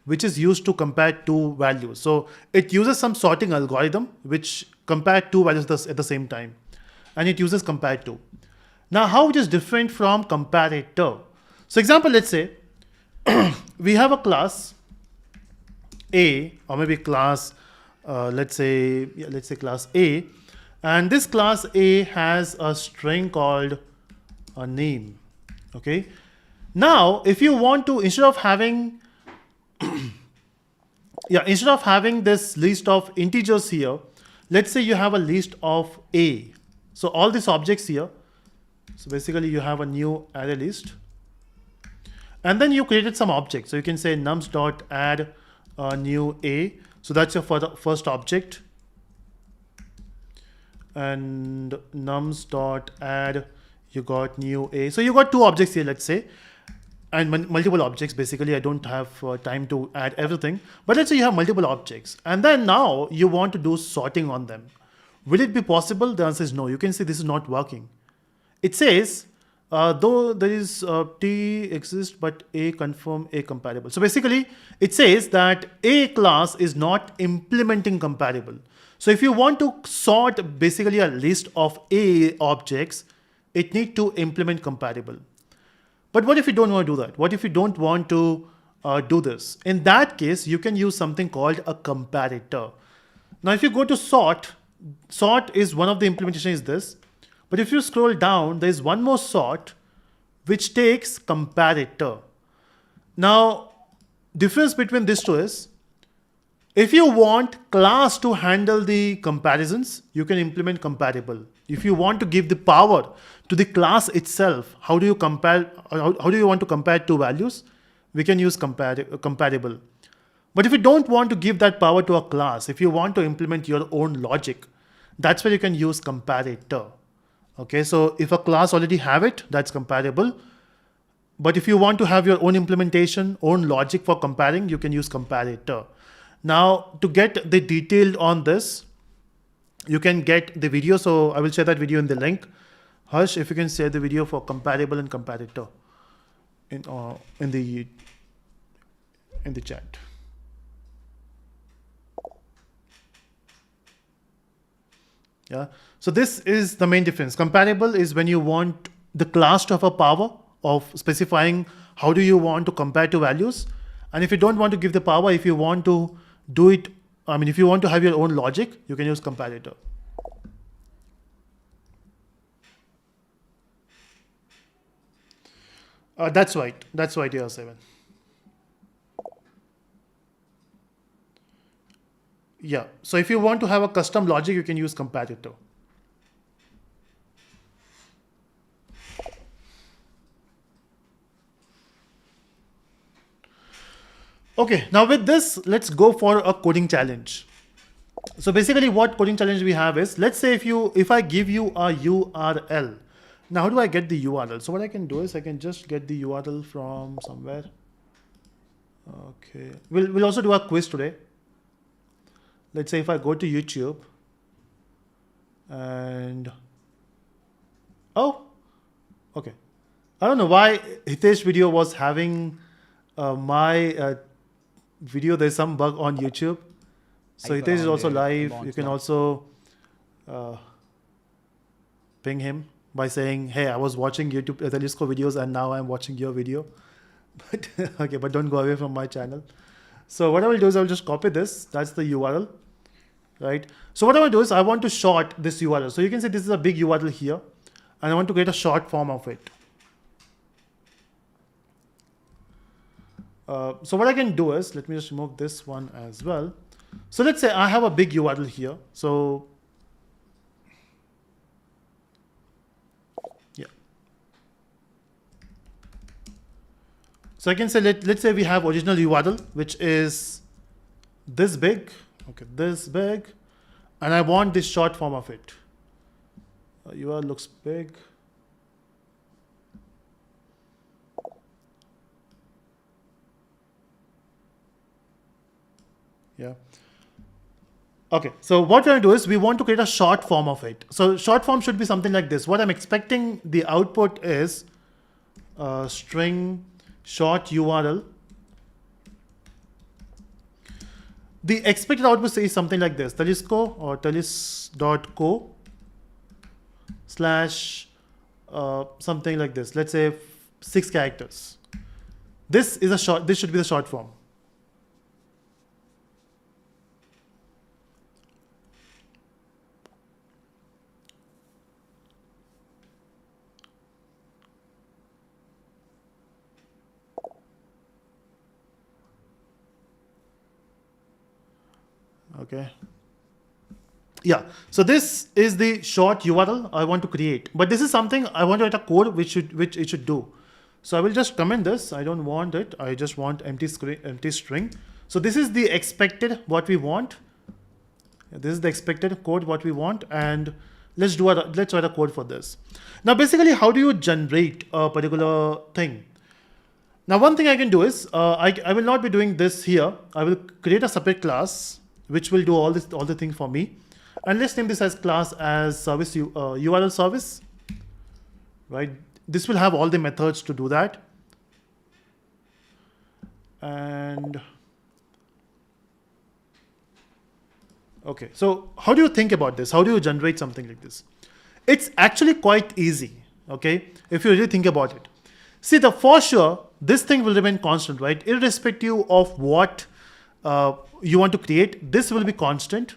which is used to compare two values. So it uses some sorting algorithm which compare two values at the same time, and it uses compare to. Now how it is different from comparator? So example, let's say we have a class A, or maybe class let's say class A, and this class A has a string called a name. Okay, now if you want to, instead of having Yeah, instead of having this list of integers here, let's say you have a list of A. So all these objects here, so basically you have a new array list. And then you created some object. So you can say nums dot add a new A. So that's your first object. And nums dot add, you got new A. So you got two objects here, let's say, and multiple objects. Basically, I don't have time to add everything, but let's say you have multiple objects, and then now you want to do sorting on them. Will it be possible? The answer is no. You can see this is not working. It says, though there is T exists, but A confirm A compatible. So basically, it says that A class is not implementing compatible. So if you want to sort basically a list of A objects, it needs to implement compatible. But what if you don't want to do that? What if you don't want to do this? In that case, you can use something called a comparator. Now, if you go to sort is one of the implementation is this. But if you scroll down, there is one more sort which takes comparator. Now, difference between these two is, if you want class to handle the comparisons, you can implement comparable. If you want to give the power to the class itself, how do you compare? How do you want to compare two values? We can use comparable. But if you don't want to give that power to a class, if you want to implement your own logic, that's where you can use comparator. Okay, so if a class already have it, that's comparable. But if you want to have your own implementation, own logic for comparing, you can use comparator. Now, to get the detailed on this, you can get the video. So I will share that video in the link. Harsh, if you can share the video for comparable and comparator in the chat. Yeah. So this is the main difference. Comparable is when you want the class to have a power of specifying how do you want to compare two values. And if you don't want to give the power, if you want to do it, if you want to have your own logic, you can use comparator. That's right. That's right, AR7. Yeah. So if you want to have a custom logic, you can use comparator. Okay, now with this, let's go for a coding challenge. So basically what coding challenge we have is, let's say if I give you a URL, now how do I get the URL? So what I can do is I can just get the URL from somewhere. Okay, we'll also do a quiz today. Let's say if I go to YouTube and, oh, okay. I don't know why Hitesh video was having my video. There's some bug on YouTube. So Hitesh is also live. You can also ping him by saying, hey, I was watching YouTube Telisco videos and now I'm watching your video. But okay, but don't go away from my channel. So what I will do is I will just copy this. That's the URL, right? So what I will do is I want to short this URL. So you can see this is a big URL here, and I want to create a short form of it. So what I can do is, let me just remove this one as well. So let's say I have a big URL here. So yeah. So I can say, let's say we have original URL, which is this big, okay, this big, and I want this short form of it. URL looks big. Yeah. Okay, so what we're going to do is we want to create a short form of it. So short form should be something like this. What I'm expecting the output is string short URL. The expected output is something like this: Telisco or telis.co / something like this. Let's say 6 characters. This is a short. This should be the short form. Okay. Yeah, so this is the short URL I want to create, but this is something I want to write a code which it should do. So I will just comment this. I don't want it. I just want empty string. So this is the expected what we want. This is the expected code what we want, and let's write a code for this. Now basically, how do you generate a particular thing? Now one thing I can do is I will not be doing this here. I will create a separate class which will do all the thing for me. And let's name this as class as service URL service, right? This will have all the methods to do that. And okay, so how do you think about this? How do you generate something like this? It's actually quite easy, okay? If you really think about it. See, for sure, this thing will remain constant, right? Irrespective of what you want to create, this will be constant.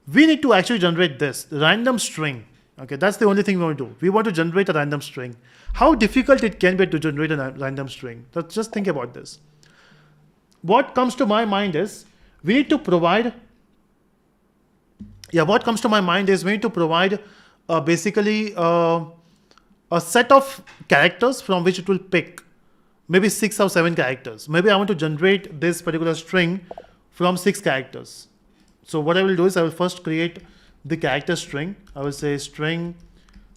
We need to actually generate this random string. Okay, that's the only thing we want to do. We want to generate a random string. How difficult it can be to generate a random string? Let's just think about this. What comes to my mind is we need to provide. Yeah, what comes to my mind is we need to provide basically a set of characters from which it will pick. Maybe 6 or 7 characters. Maybe I want to generate this particular string from 6 characters. So what I will do is I will first create the character string. I will say string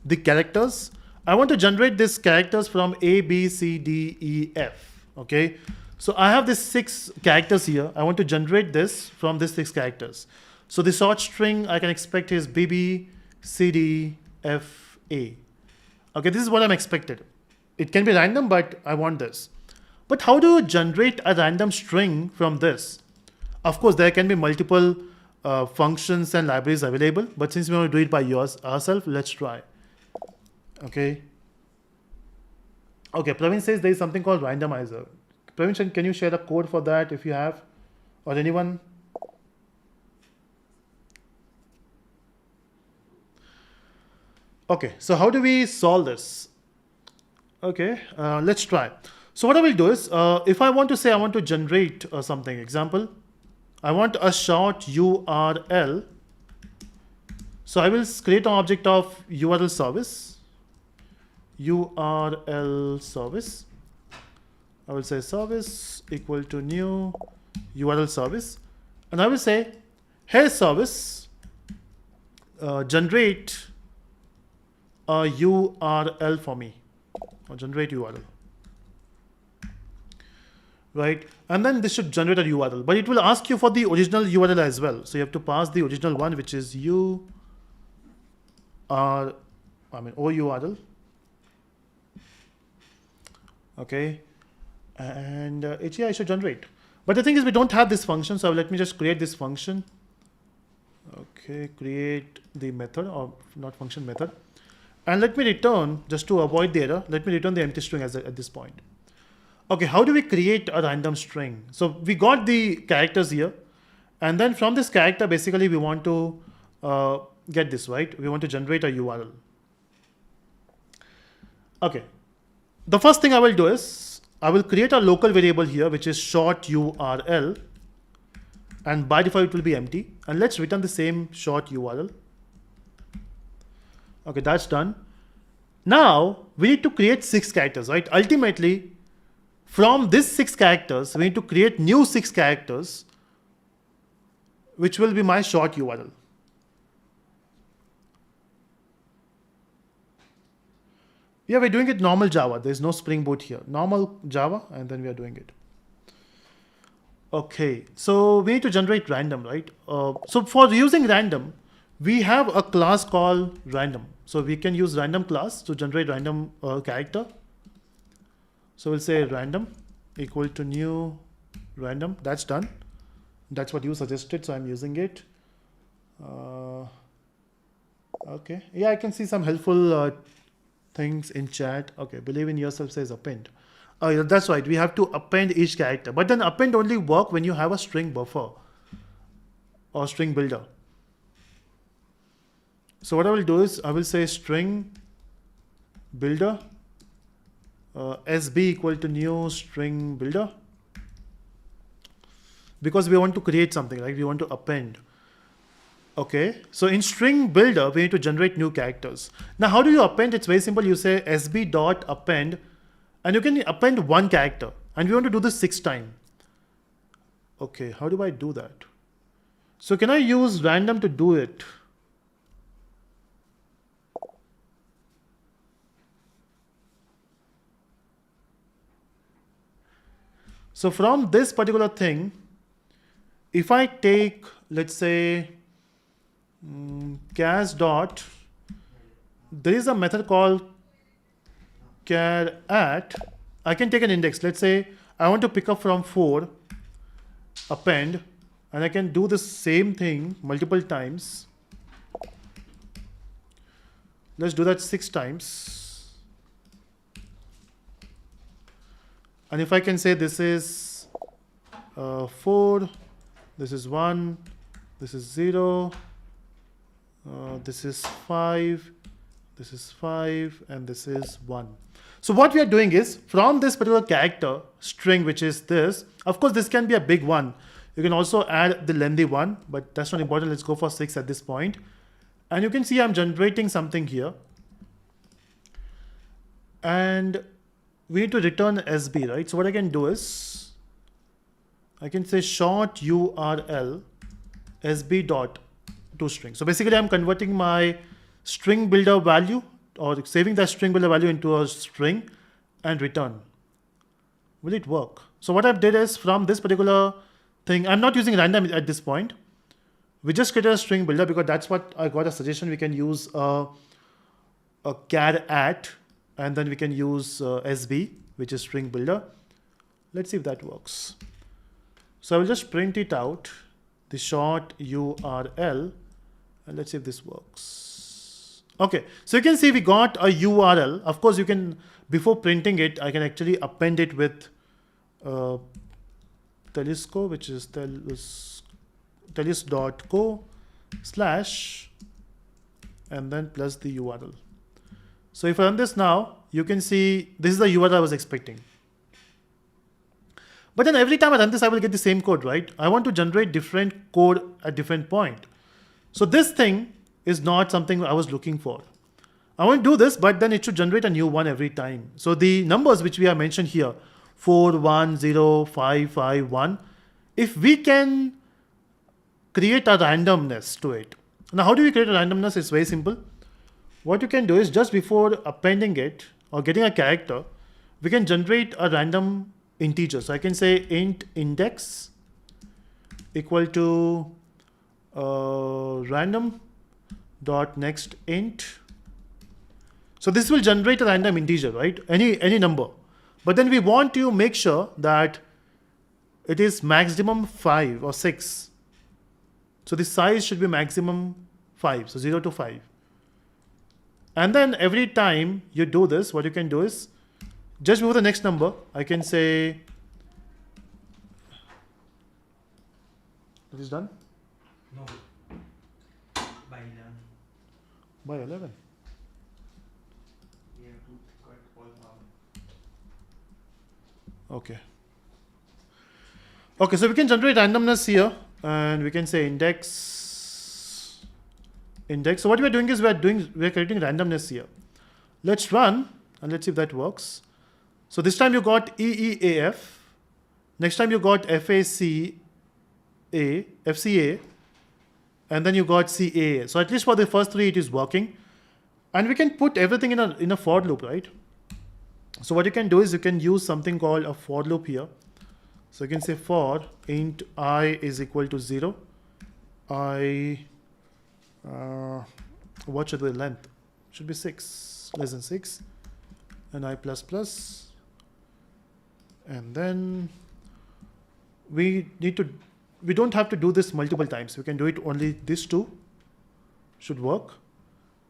the characters. I want to generate these characters from A, B, C, D, E, F. Okay. So I have these 6 characters here. I want to generate this from these 6 characters. So the short string I can expect is BB, CD, F, A. Okay, this is what I'm expected. It can be random, but I want this. But how do you generate a random string from this? Of course, there can be multiple functions and libraries available, but since we want to do it by ourselves, let's try. Okay. Okay, Praveen says there is something called randomizer. Praveen, can you share the code for that if you have, or anyone? Okay, so how do we solve this? Okay, let's try. So what I will do is, if I want to say I want to generate something, example, I want a short URL. So I will create an object of URL service. URL service. I will say service equal to new URL service. And I will say, hey service, generate a URL for me, or generate URL. Right? And then this should generate a URL, but it will ask you for the original URL as well. So you have to pass the original one, which is OURL. Okay. And I should generate. But the thing is we don't have this function. So let me just create this function. Okay. Create the method, or not function, method. And let me return, just to avoid the error, let me return the empty string at this point. Okay, how do we create a random string? So we got the characters here. And then from this character, basically we want to get this, right? We want to generate a URL. Okay. The first thing I will do is, I will create a local variable here, which is short URL. And by default, it will be empty. And let's return the same short URL. Okay, that's done. Now, we need to create 6 characters, right? Ultimately, from these 6 characters, we need to create new 6 characters, which will be my short URL. Yeah, we're doing it normal Java. There's no Spring Boot here. Normal Java, and then we are doing it. Okay, so we need to generate random, right? So for using random, we have a class called random. So we can use random class to generate random character. So we'll say random equal to new random. That's done. That's what you suggested, so I'm using it. Okay, yeah, I can see some helpful things in chat. Okay, believe in yourself says append. Oh, yeah, that's right. We have to append each character, but then append only work when you have a string buffer or string builder. So what I will do is I will say string builder SB equal to new string builder, because we want to create something, right? We want to append. Okay, so in string builder, we need to generate new characters. Now, how do you append? It's very simple. You say sb dot append, and you can append one character. And we want to do this 6 times. Okay, how do I do that? So can I use random to do it? So from this particular thing, if I take, let's say, chars dot, there is a method called char at. I can take an index. Let's say I want to pick up from 4, append, and I can do the same thing multiple times. Let's do that 6 times. And if I can say this is 4, this is 1, this is 0, this is 5, this is 5, and this is 1. So what we are doing is, from this particular character string, which is this, of course this can be a big one. You can also add the lengthy one, but that's not important. Let's go for 6 at this point. And you can see I'm generating something here. And we need to return SB, right? So what I can do is, I can say short URL SB dot toString. So basically I'm converting my string builder value, or saving that string builder value into a string, and return. Will it work? So what I've did is, from this particular thing, I'm not using random at this point. We just created a string builder because that's what I got a suggestion. We can use a char at, and then we can use SB, which is string builder. Let's see if that works. So I will just print it out, the short URL, and let's see if this works. Okay, so you can see we got a URL. Of course, you can, before printing it, I can actually append it with telesco, which is telis.co/ and then plus the URL. So if I run this now, you can see this is the URL I was expecting. But then every time I run this, I will get the same code, right? I want to generate different code at different point. So this thing is not something I was looking for. I want to do this, but then it should generate a new one every time. So the numbers which we have mentioned here, 4, 1, 0, 5, 5, 1, if we can create a randomness to it. Now, how do we create a randomness? It's very simple. What you can do is, just before appending it or getting a character, we can generate a random integer. So I can say int index equal to random dot next int. So this will generate a random integer, right? Any number. But then we want to make sure that it is maximum 5 or 6. So the size should be maximum 5, so 0 to 5. And then every time you do this, what you can do is, just before the next number, I can say, it is done? No. By 11. By 11. We have to cut all power. Okay. Okay, so we can generate randomness here, and we can say index. So what we are doing is we are creating randomness here. Let's run and let's see if that works. So this time you got EEAF. Next time you got FCA, and then you got CAA. So at least for the first 3, it is working. And we can put everything in a for loop, right? So what you can do is you can use something called a for loop here. So you can say for int I is equal to 0. What should be the length? Should be 6, less than 6. And I plus plus. And then we don't have to do this multiple times. We can do it only this 2 should work.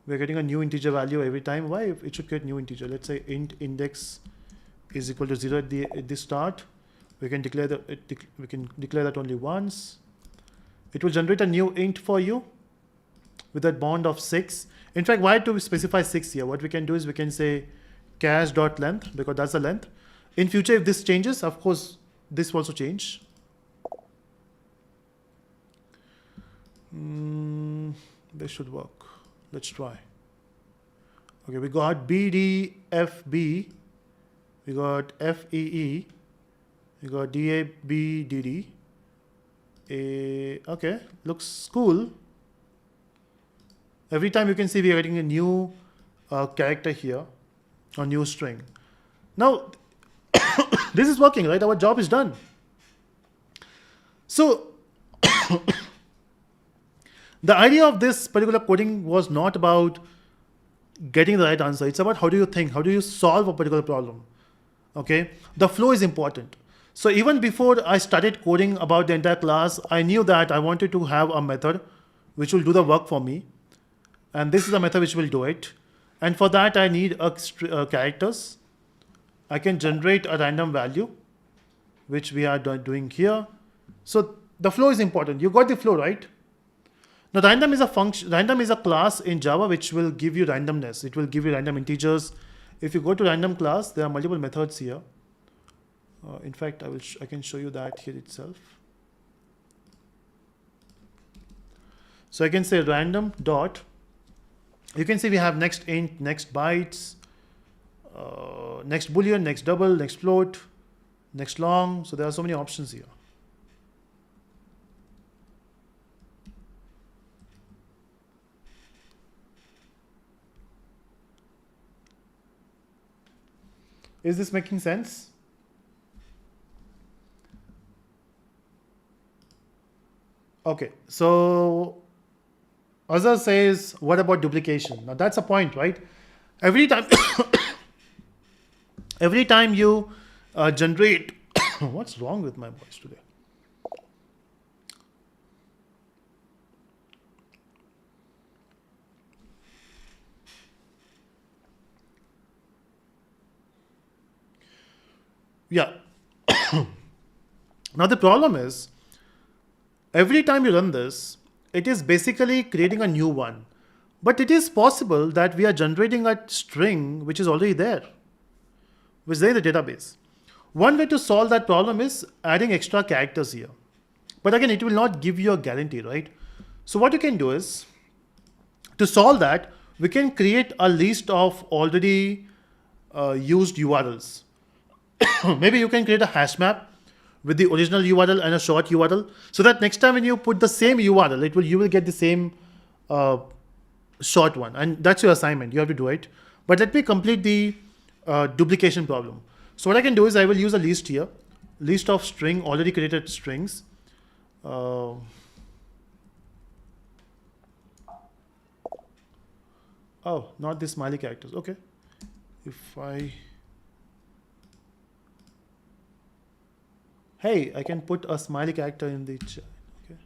We're getting a new integer value every time. Why? It should get new integer. Let's say int index is equal to 0 at the start. We can declare that only once. It will generate a new int for you with that bond of 6. In fact, why do we specify 6 here? What we can do is we can say chars.length, because that's the length. In future, if this changes, of course, this will also change. This should work. Let's try. Okay, we got BDFB, we got FEE, we got DABDD. Okay, looks cool. Every time you can see we are getting a new character here, a new string. Now, this is working, right? Our job is done. So, the idea of this particular coding was not about getting the right answer. It's about how do you think, how do you solve a particular problem. Okay, the flow is important. So even before I started coding about the entire class, I knew that I wanted to have a method which will do the work for me. And this is a method which will do it. And for that, I need characters. I can generate a random value, which we are doing here. So the flow is important. You got the flow, right? Now random is a function. Random is a class in Java which will give you randomness. It will give you random integers. If you go to random class, there are multiple methods here. In fact, I can show you that here itself. So I can say random dot. You can see we have next int, next bytes, next boolean, next double, next float, next long. So there are so many options here. Is this making sense? Okay, so Azhar says, what about duplication? Now that's a point, right? Every time, every time you generate, what's wrong with my voice today? Yeah. Now the problem is, every time you run this, it is basically creating a new one. But it is possible that we are generating a string which is already there, which is there in the database. One way to solve that problem is adding extra characters here. But again, it will not give you a guarantee, right? So what you can do is, to solve that, we can create a list of already used URLs. Maybe you can create a hash map with the original URL and a short URL, so that next time when you put the same URL, you will get the same short one, and that's your assignment. You have to do it. But let me complete the duplication problem. So what I can do is I will use a list here, list of string already created strings. Oh, not the smiley characters. Okay, if I hey, I can put a smiley character in the chat. Okay,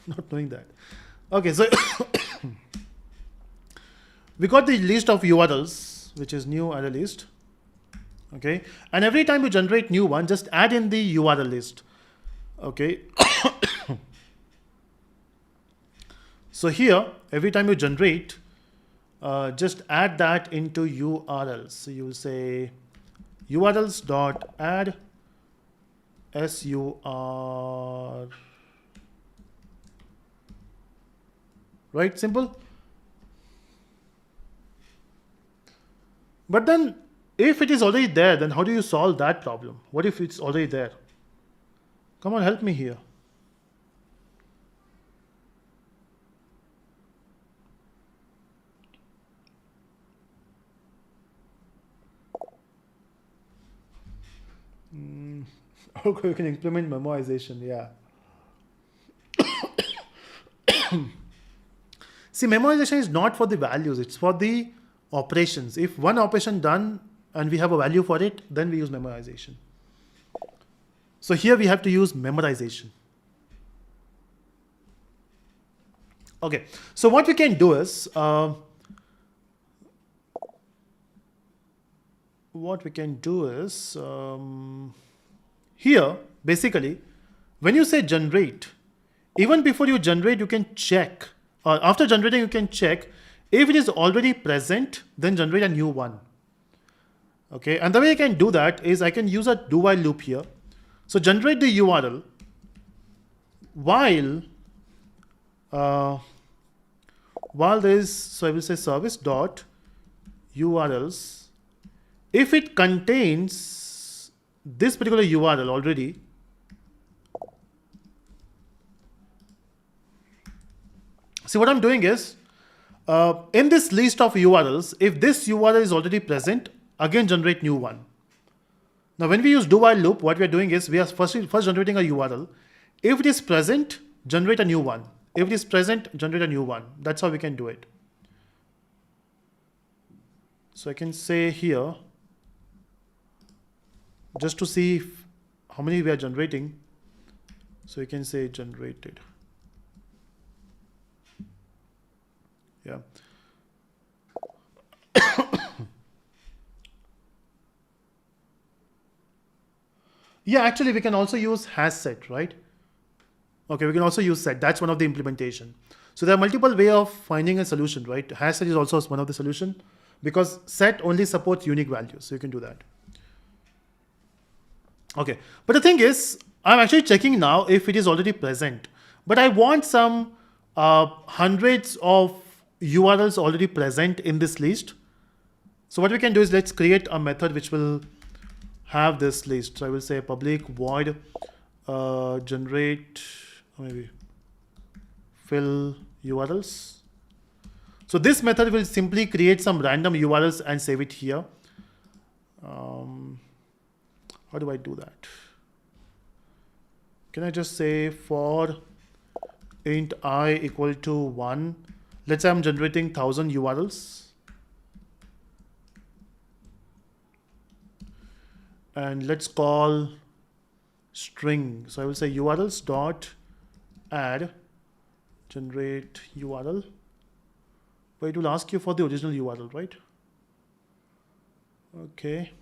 not knowing that. Okay, so we got the list of URLs, which is new array list. Okay, and every time you generate new one, just add in the URL list. Okay. So here, every time you generate, just add that into URLs. So you will say URLs dot add SUR, right? Simple. But then if it is already there, then how do you solve that problem? What if it's already there? Come on, help me here. Okay, you can implement memoization, yeah. See, memoization is not for the values, it's for the operations. If one operation done and we have a value for it, then we use memoization. So here we have to use memorization. Okay, so what we can do is, here, basically, when you say generate, even before you generate, you can check, or after generating, you can check if it is already present, then generate a new one. Okay, and the way I can do that is I can use a do while loop here. So generate the URL while Uh, while there is, so I will say service dot URLs. If it contains this particular URL already, see what I'm doing is, in this list of URLs, if this URL is already present, again generate new one. Now when we use do while loop, what we are doing is we are first generating a URL. If it is present, generate a new one. If it is present, generate a new one. That's how we can do it. So I can say here, just to see how many we are generating. So you can say generated. Yeah. Yeah, actually we can also use has set, right? Okay, we can also use set. That's one of the implementation. So there are multiple way of finding a solution, right? Has set is also one of the solution because set only supports unique values. So you can do that. Okay, but the thing is, I'm actually checking now if it is already present, but I want some hundreds of URLs already present in this list. So what we can do is let's create a method which will have this list. So I will say public void generate maybe fill URLs. So this method will simply create some random URLs and save it here. How do I do that? Can I just say for int I equal to 1, let's say I'm generating 1000 URLs. And let's call string. So I will say URLs dot add generate URL. But it will ask you for the original URL, right? Okay.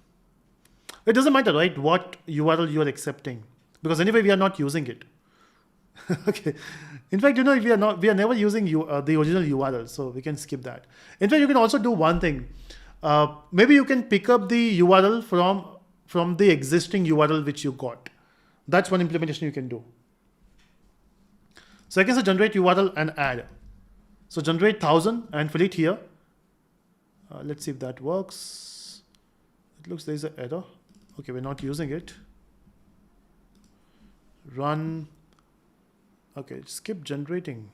It doesn't matter, right, what URL you are accepting, because anyway we are not using it. Okay. In fact, we are never using the original URL, so we can skip that. In fact, you can also do one thing. Maybe you can pick up the URL from the existing URL which you got. That's one implementation you can do. So I can say generate URL and add. So generate 1000 and fill it here. Let's see if that works. It looks there is an error. Okay, we're not using it. Run. Okay, skip generating.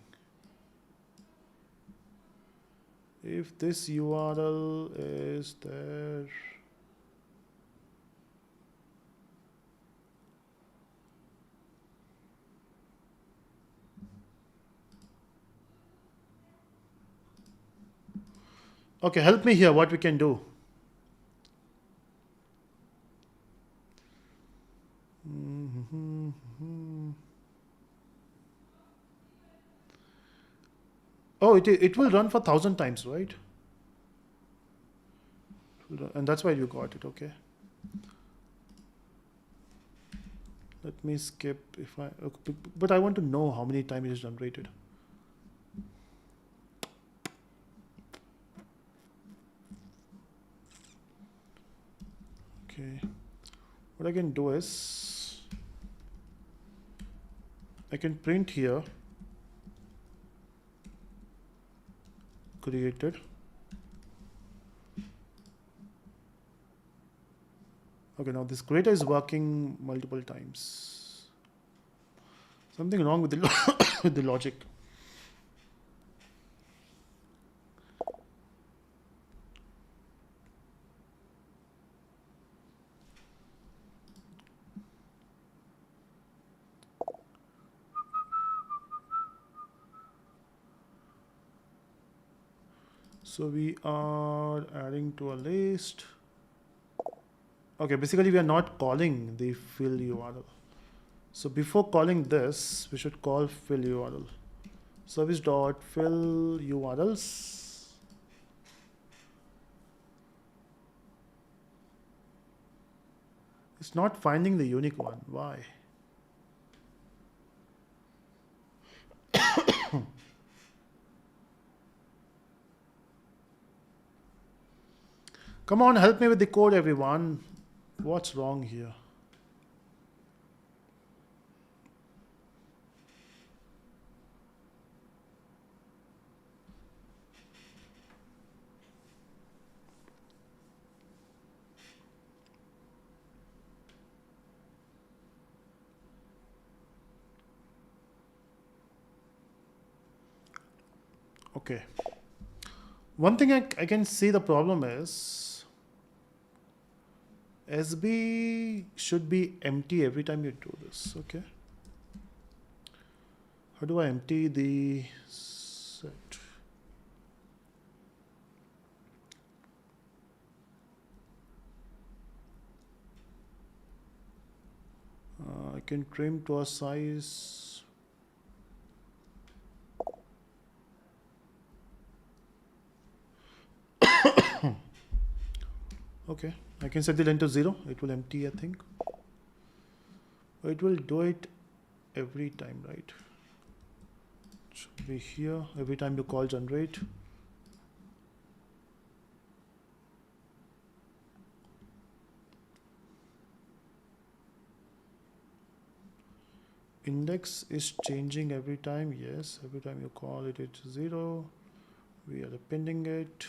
If this URL is there. Okay, help me here, what we can do. Oh, it will run for 1000 times, right? And that's why you got it, okay. Let me skip if I, okay, but I want to know how many times it is generated. Okay, what I can do is I can print here created. Okay, now this creator is working multiple times. Something wrong with the with the logic. So we are adding to a list. Okay, basically we are not calling the fill URL. So before calling this, we should call fill URL. Service dot fill URLs. It's not finding the unique one. Why? Come on, help me with the code, everyone. What's wrong here? Okay. One thing I can see the problem is SB should be empty every time you do this. Okay. How do I empty the set? I can trim to a size. Okay, I can set the length to 0. It will empty, I think. It will do it every time, right? It should be here every time you call generate. Index is changing every time. Yes, every time you call it, it's 0. We are appending it.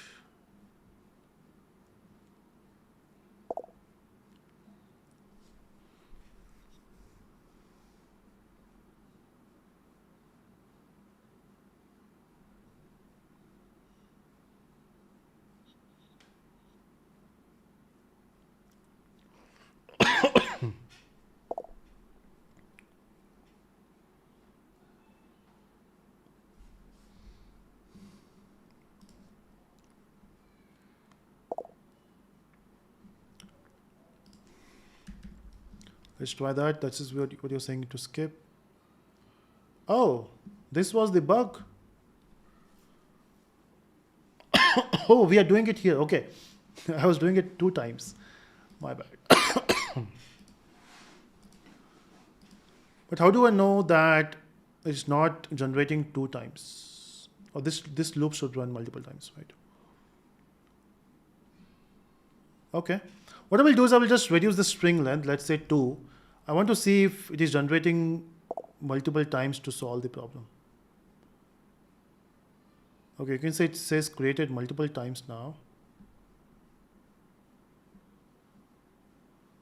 Let's try that. That is what you're saying to skip. Oh, this was the bug. Oh, we are doing it here. Okay. I was doing it 2 times. My bad. But how do I know that it's not generating 2 times? Or this loop should run multiple times, right? Okay. What I will do is I will just reduce the string length, let's say 2. I want to see if it is generating multiple times to solve the problem. Okay, you can say it says created multiple times now.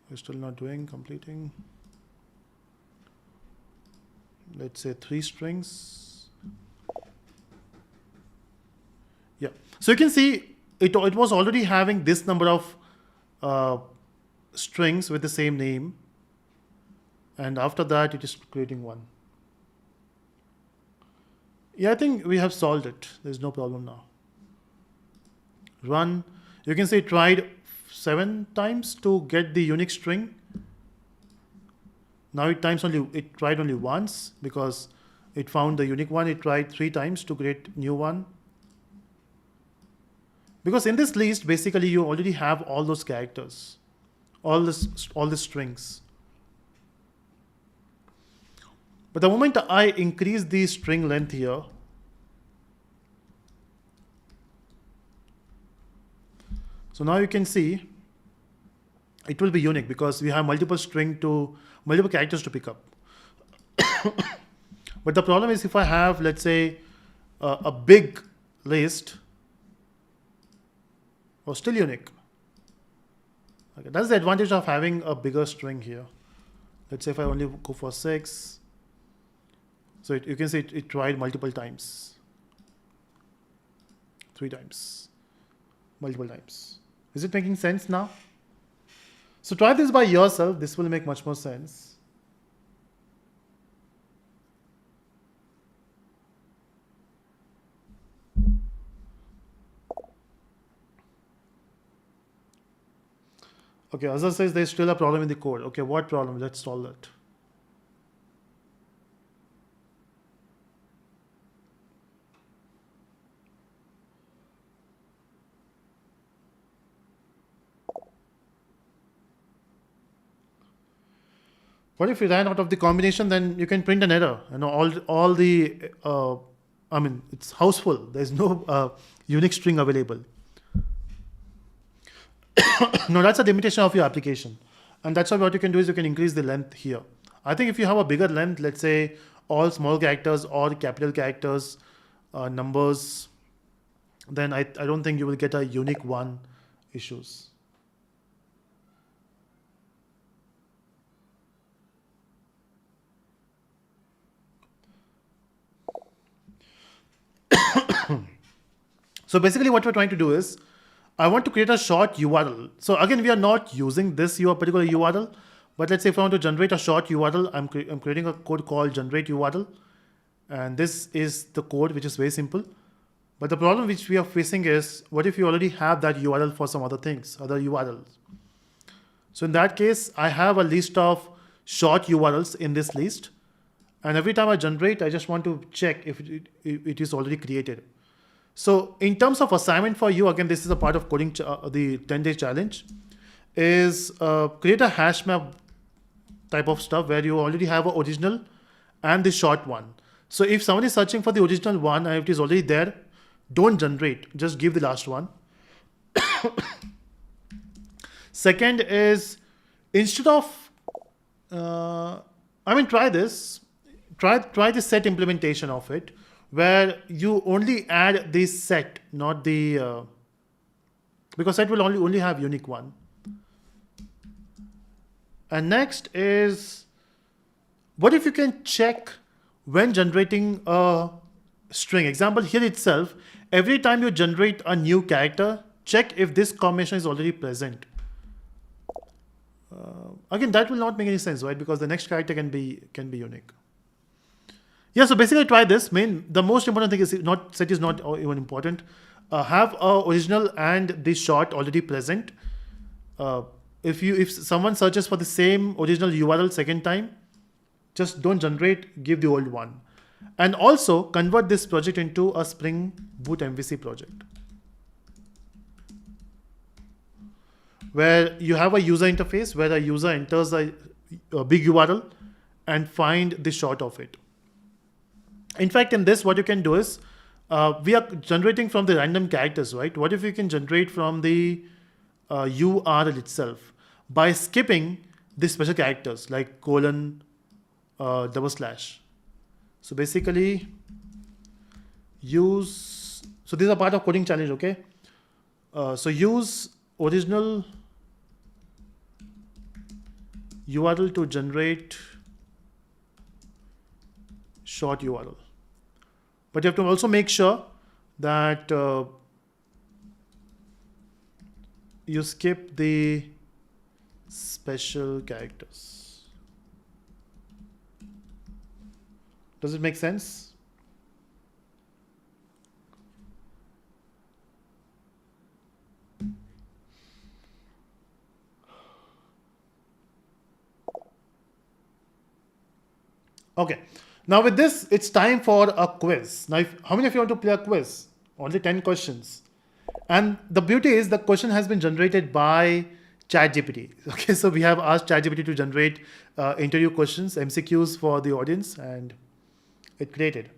We're still not doing, completing. Let's say 3 strings. Yeah. So you can see it was already having this number of strings with the same name. And after that, it is creating 1. Yeah, I think we have solved it. There's no problem now. Run. You can say it tried 7 times to get the unique string. Now it tried only once because it found the unique one. It tried 3 times to create new one. Because in this list, basically you already have all those characters, all the strings. But the moment I increase the string length here, so now you can see it will be unique because we have multiple characters to pick up. But the problem is if I have, let's say, a big list, or still unique. Okay, that's the advantage of having a bigger string here. Let's say if I only go for 6, so you can see it tried multiple times. 3 times. Multiple times. Is it making sense now? So try this by yourself. This will make much more sense. Okay, Azhar says there's still a problem in the code. Okay, what problem? Let's solve that. What if you ran out of the combination? Then you can print an error. You know, all the it's houseful. There's no unique string available. No, that's a limitation of your application, and that's why what you can do is you can increase the length here. I think if you have a bigger length, let's say all small characters or capital characters, numbers, then I don't think you will get a unique one issues. So basically what we're trying to do is, I want to create a short URL. So again, we are not using this particular URL, but let's say if I want to generate a short URL, I'm creating a code called generate URL. And this is the code, which is very simple. But the problem which we are facing is, what if you already have that URL for some other things, other URLs? So in that case, I have a list of short URLs in this list. And every time I generate, I just want to check if it is already created. So in terms of assignment for you, again, this is a part of coding, the 10-day challenge, is create a hash map type of stuff where you already have an original and the short one. So if somebody is searching for the original one and it is already there, don't generate, just give the last one. Second is, instead of, try this. Try the set implementation of it, where you only add the set, not the, because set will only have unique one. And next is, what if you can check when generating a string? Example here itself, every time you generate a new character, check if this combination is already present. Again, that will not make any sense, right? Because the next character can be unique. Yeah, so basically try this. The most important thing is set is not even important. Have a original and the short already present. If someone searches for the same original URL second time, just don't generate, give the old one. And also convert this project into a Spring Boot MVC project, where you have a user interface where a user enters a big URL and find the short of it. In fact, in this, what you can do is, we are generating from the random characters, right? What if you can generate from the URL itself by skipping the special characters like colon, /. So basically use, so these are part of coding challenge, okay? So use original URL to generate short URL. But you have to also make sure that you skip the special characters. Does it make sense? Okay. Now with this, it's time for a quiz. Now, how many of you want to play a quiz? Only 10 questions. And the beauty is the question has been generated by ChatGPT. Okay, so we have asked ChatGPT to generate interview questions, MCQs for the audience, and it created.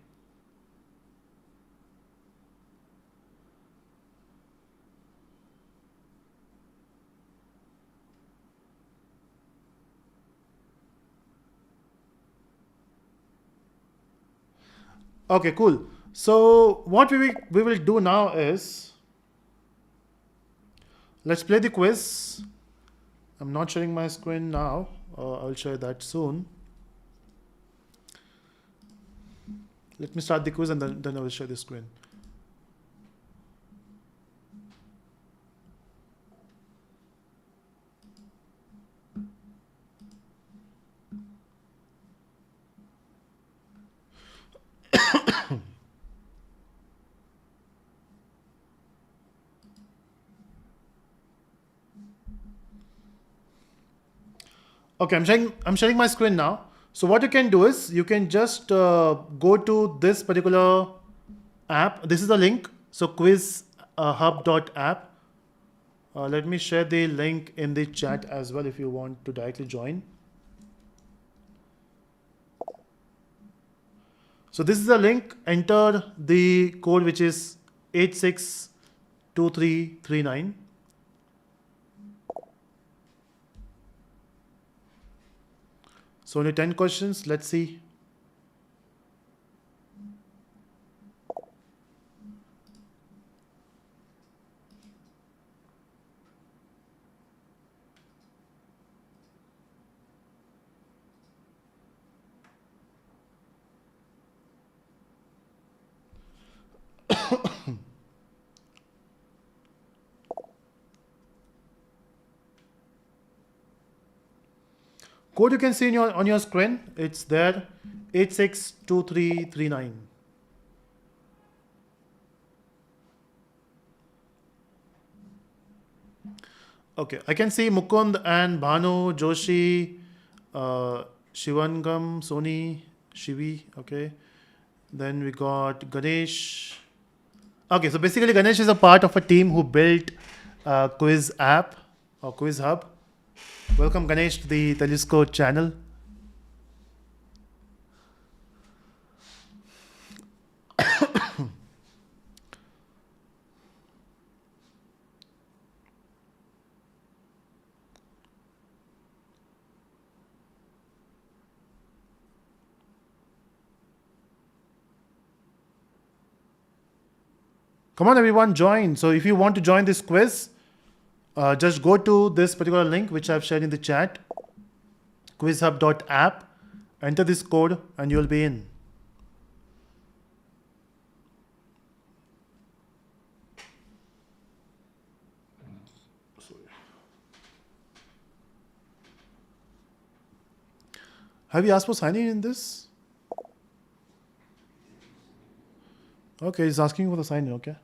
Okay, cool. So what we will do now is, let's play the quiz. I'm not sharing my screen now. I'll share that soon. Let me start the quiz and then I will share the screen. Okay, I'm sharing my screen now. So what you can do is you can just go to this particular app. This is the link. So quizhub.app. Let me share the link in the chat as well if you want to directly join. So this is the link. Enter the code, which is 862339. So only 10 questions. Let's see. Code you can see in on your screen. It's there, 862339. Okay, I can see Mukund and Bhanu, Joshi, Shivangam, Sony, Shivi. Okay, then we got Ganesh. Okay, so basically Ganesh is a part of a team who built Quiz app or Quiz Hub. Welcome Ganesh to the Telescope channel. Come on, everyone, join. So if you want to join this quiz, just go to this particular link which I've shared in the chat, quizhub.app, enter this code, and you'll be in. Have you asked for signing in this? Okay, he's asking for the sign in, okay.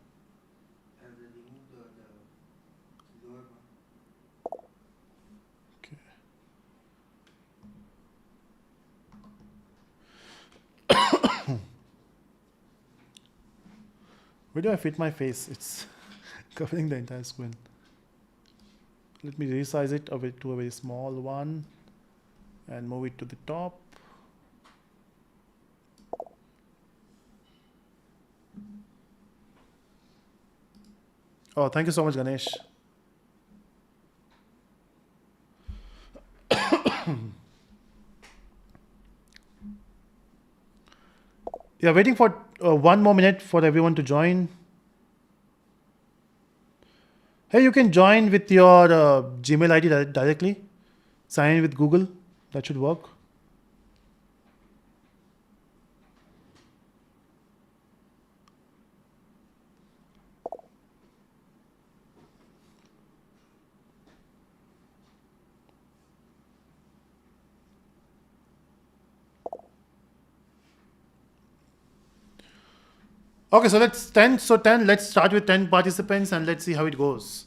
Where do I fit my face? It's covering the entire screen. Let me resize it a bit to a very small one and move it to the top. Oh, thank you so much, Ganesh. Yeah, waiting for 1 more minute for everyone to join. Hey, you can join with your Gmail ID directly. Sign in with Google. That should work. Okay, so let's 10. So 10. Let's start with 10 participants and let's see how it goes.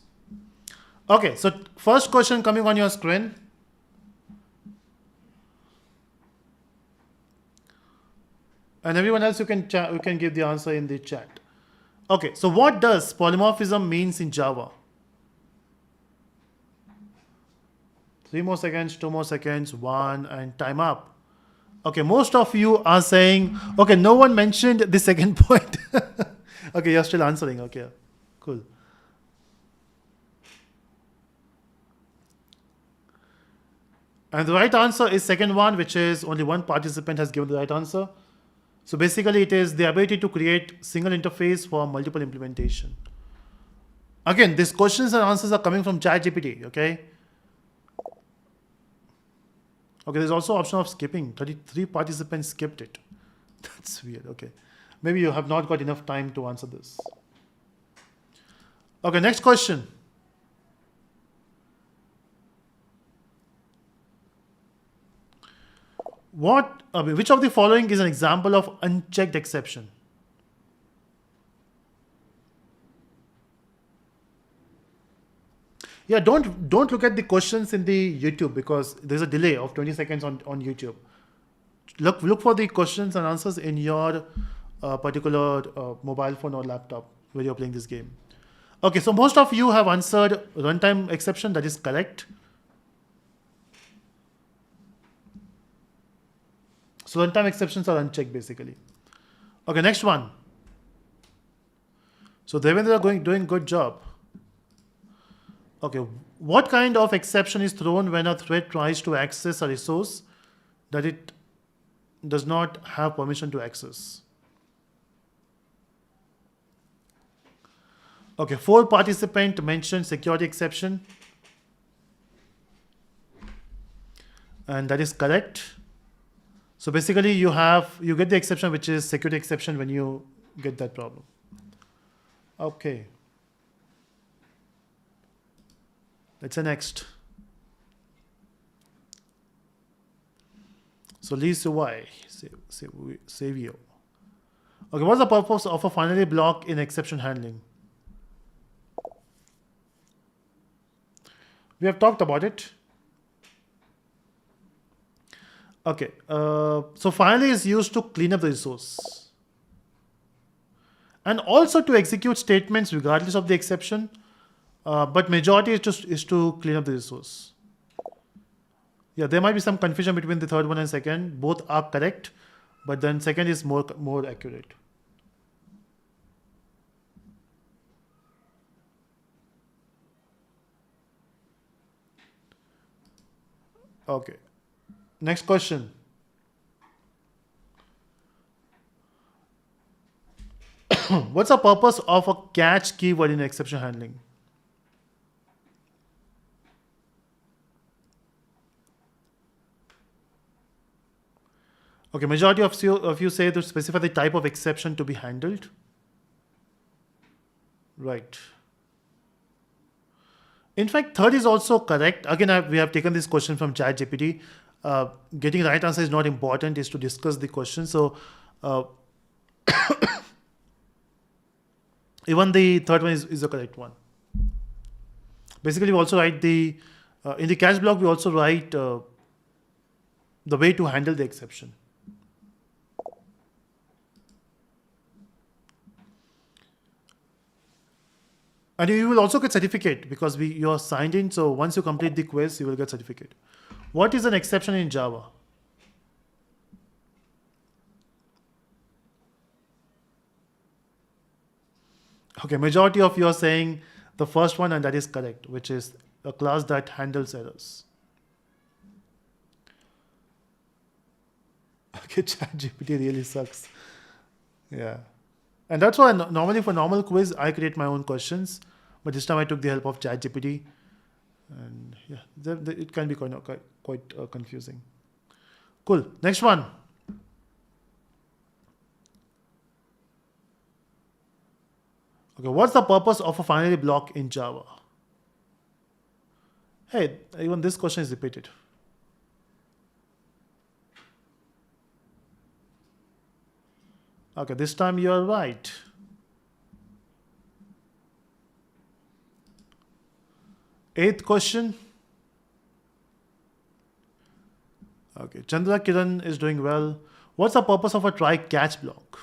Okay, so first question coming on your screen. And everyone else, you can give the answer in the chat. Okay, so what does polymorphism means in Java? 3 more seconds, 2 more seconds, 1, and time up. Okay, most of you are saying, okay, no one mentioned the second point. Okay, you're still answering. Okay, cool. And the right answer is second one, which is only one participant has given the right answer. So basically it is the ability to create single interface for multiple implementation. Again, these questions and answers are coming from ChatGPT, okay? Okay, there's also option of skipping. 33 participants skipped it. That's weird, okay. Maybe you have not got enough time to answer this. Okay, next question. Which of the following is an example of unchecked exception? Yeah, don't look at the questions in the YouTube because there's a delay of 20 seconds on YouTube. Look for the questions and answers in your particular mobile phone or laptop where you're playing this game. Okay, so most of you have answered runtime exception. That is correct. So runtime exceptions are unchecked basically. Okay, next one. So Devendra are doing good job. Okay, what kind of exception is thrown when a thread tries to access a resource that it does not have permission to access? Okay, 4 participants mentioned security exception. And that is correct. So basically you get the exception, which is security exception when you get that problem. Okay. Let's say next. So Lee Suvai, Savio. Okay, what's the purpose of a finally block in exception handling? We have talked about it. Okay, so finally is used to clean up the resource and also to execute statements regardless of the exception, but majority is to clean up the resource. Yeah, there might be some confusion between the third one and second. Both are correct, but then second is more accurate. Okay. Next question. What's the purpose of a catch keyword in exception handling? Okay, majority of you say to specify the type of exception to be handled. Right. In fact, third is also correct. Again, we have taken this question from ChatGPT. Getting the right answer is not important, is to discuss the question. So even the third one is the correct one. Basically, we also write in the catch block, we also write the way to handle the exception. And you will also get certificate because you are signed in. So once you complete the quiz, you will get certificate. What is an exception in Java? Okay, majority of you are saying the first one, and that is correct, which is a class that handles errors. Okay, ChatGPT really sucks. Yeah. And that's why normally for normal quiz, I create my own questions. But this time I took the help of ChatGPT. And yeah, it can be quite confusing. Cool. Next one. Okay, what's the purpose of a finally block in Java? Hey, even this question is repeated. Okay, this time you are right. Eighth question. Okay, Chandra Kiran is doing well. What's the purpose of a try catch block?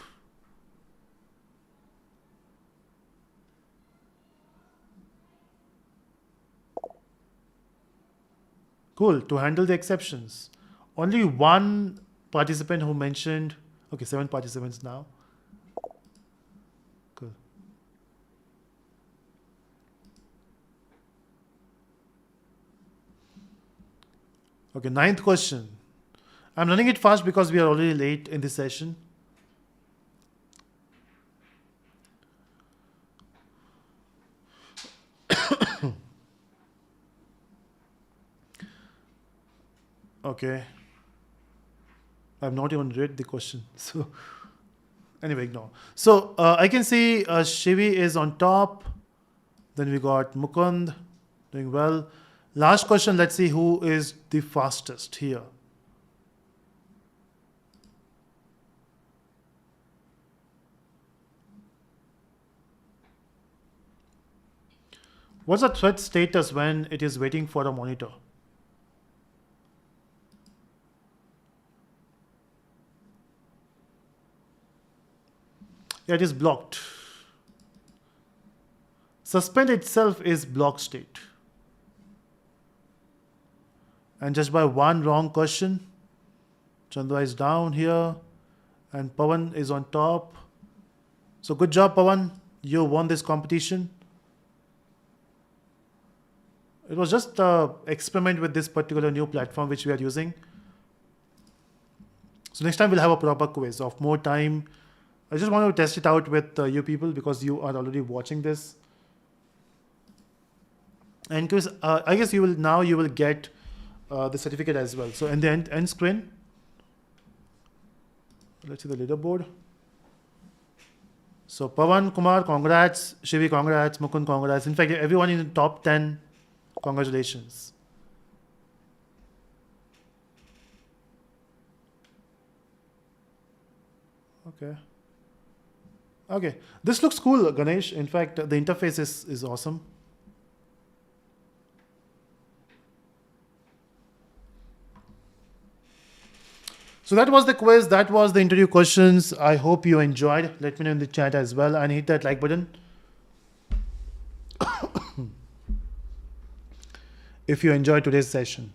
Cool, to handle the exceptions. Only one participant who mentioned, okay, 7 participants now. Cool. Okay, ninth question. I'm running it fast because we are already late in this session. Okay. I've not even read the question. So anyway, ignore. So I can see Shivi is on top. Then we got Mukund doing well. Last question, let's see who is the fastest here. What's the thread status when it is waiting for a monitor? Yeah, it is blocked. Suspend itself is block state. And just by one wrong question, Chandra is down here and Pawan is on top. So good job, Pawan. You won this competition. It was just an experiment with this particular new platform which we are using. So next time we'll have a proper quiz of more time. I just want to test it out with you people because you are already watching this. And because I guess you will get the certificate as well. So in the end screen, let's see the leaderboard. So Pawan Kumar, congrats. Shivi, congrats. Mukund, congrats. In fact, everyone in the top 10, congratulations. Okay. Okay. This looks cool, Ganesh. In fact, the interface is awesome. So that was the quiz. That was the interview questions. I hope you enjoyed. Let me know in the chat as well and hit that like button if you enjoyed today's session.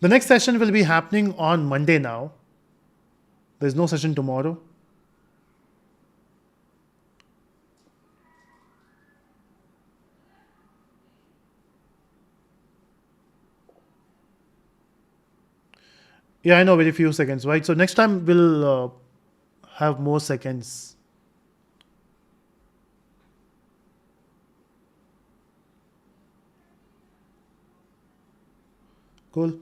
The next session will be happening on Monday now. There's no session tomorrow. Yeah, I know, very few seconds, right? So next time we'll have more seconds. Cool.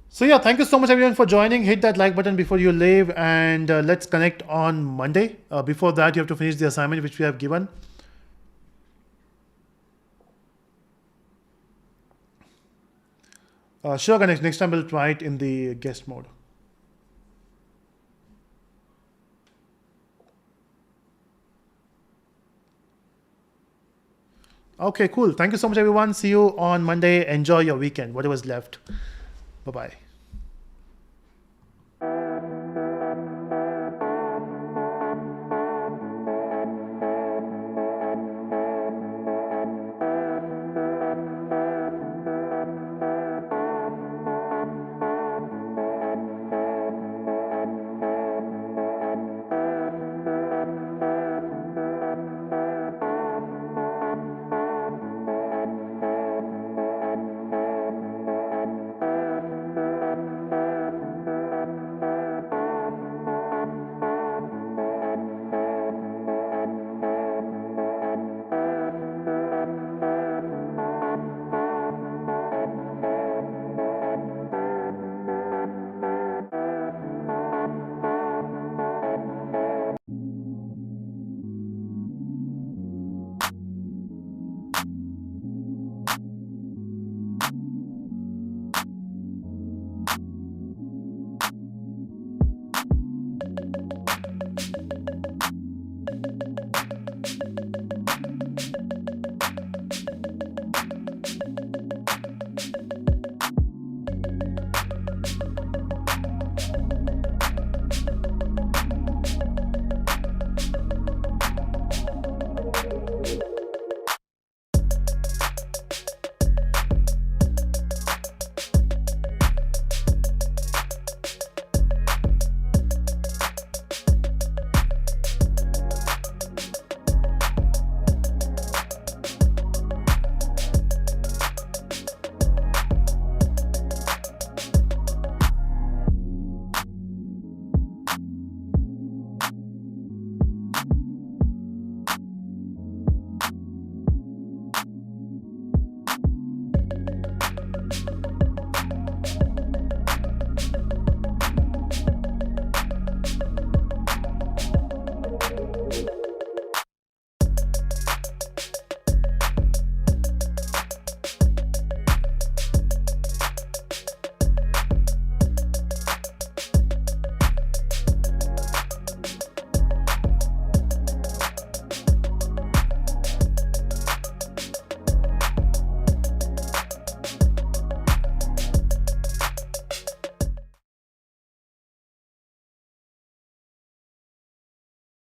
So yeah, thank you so much everyone for joining. Hit that like button before you leave, and let's connect on Monday. Before that, you have to finish the assignment which we have given. Sure, Ganesh. Next time we'll try it in the guest mode. Okay, cool. Thank you so much, everyone. See you on Monday. Enjoy your weekend, whatever's left. Bye bye.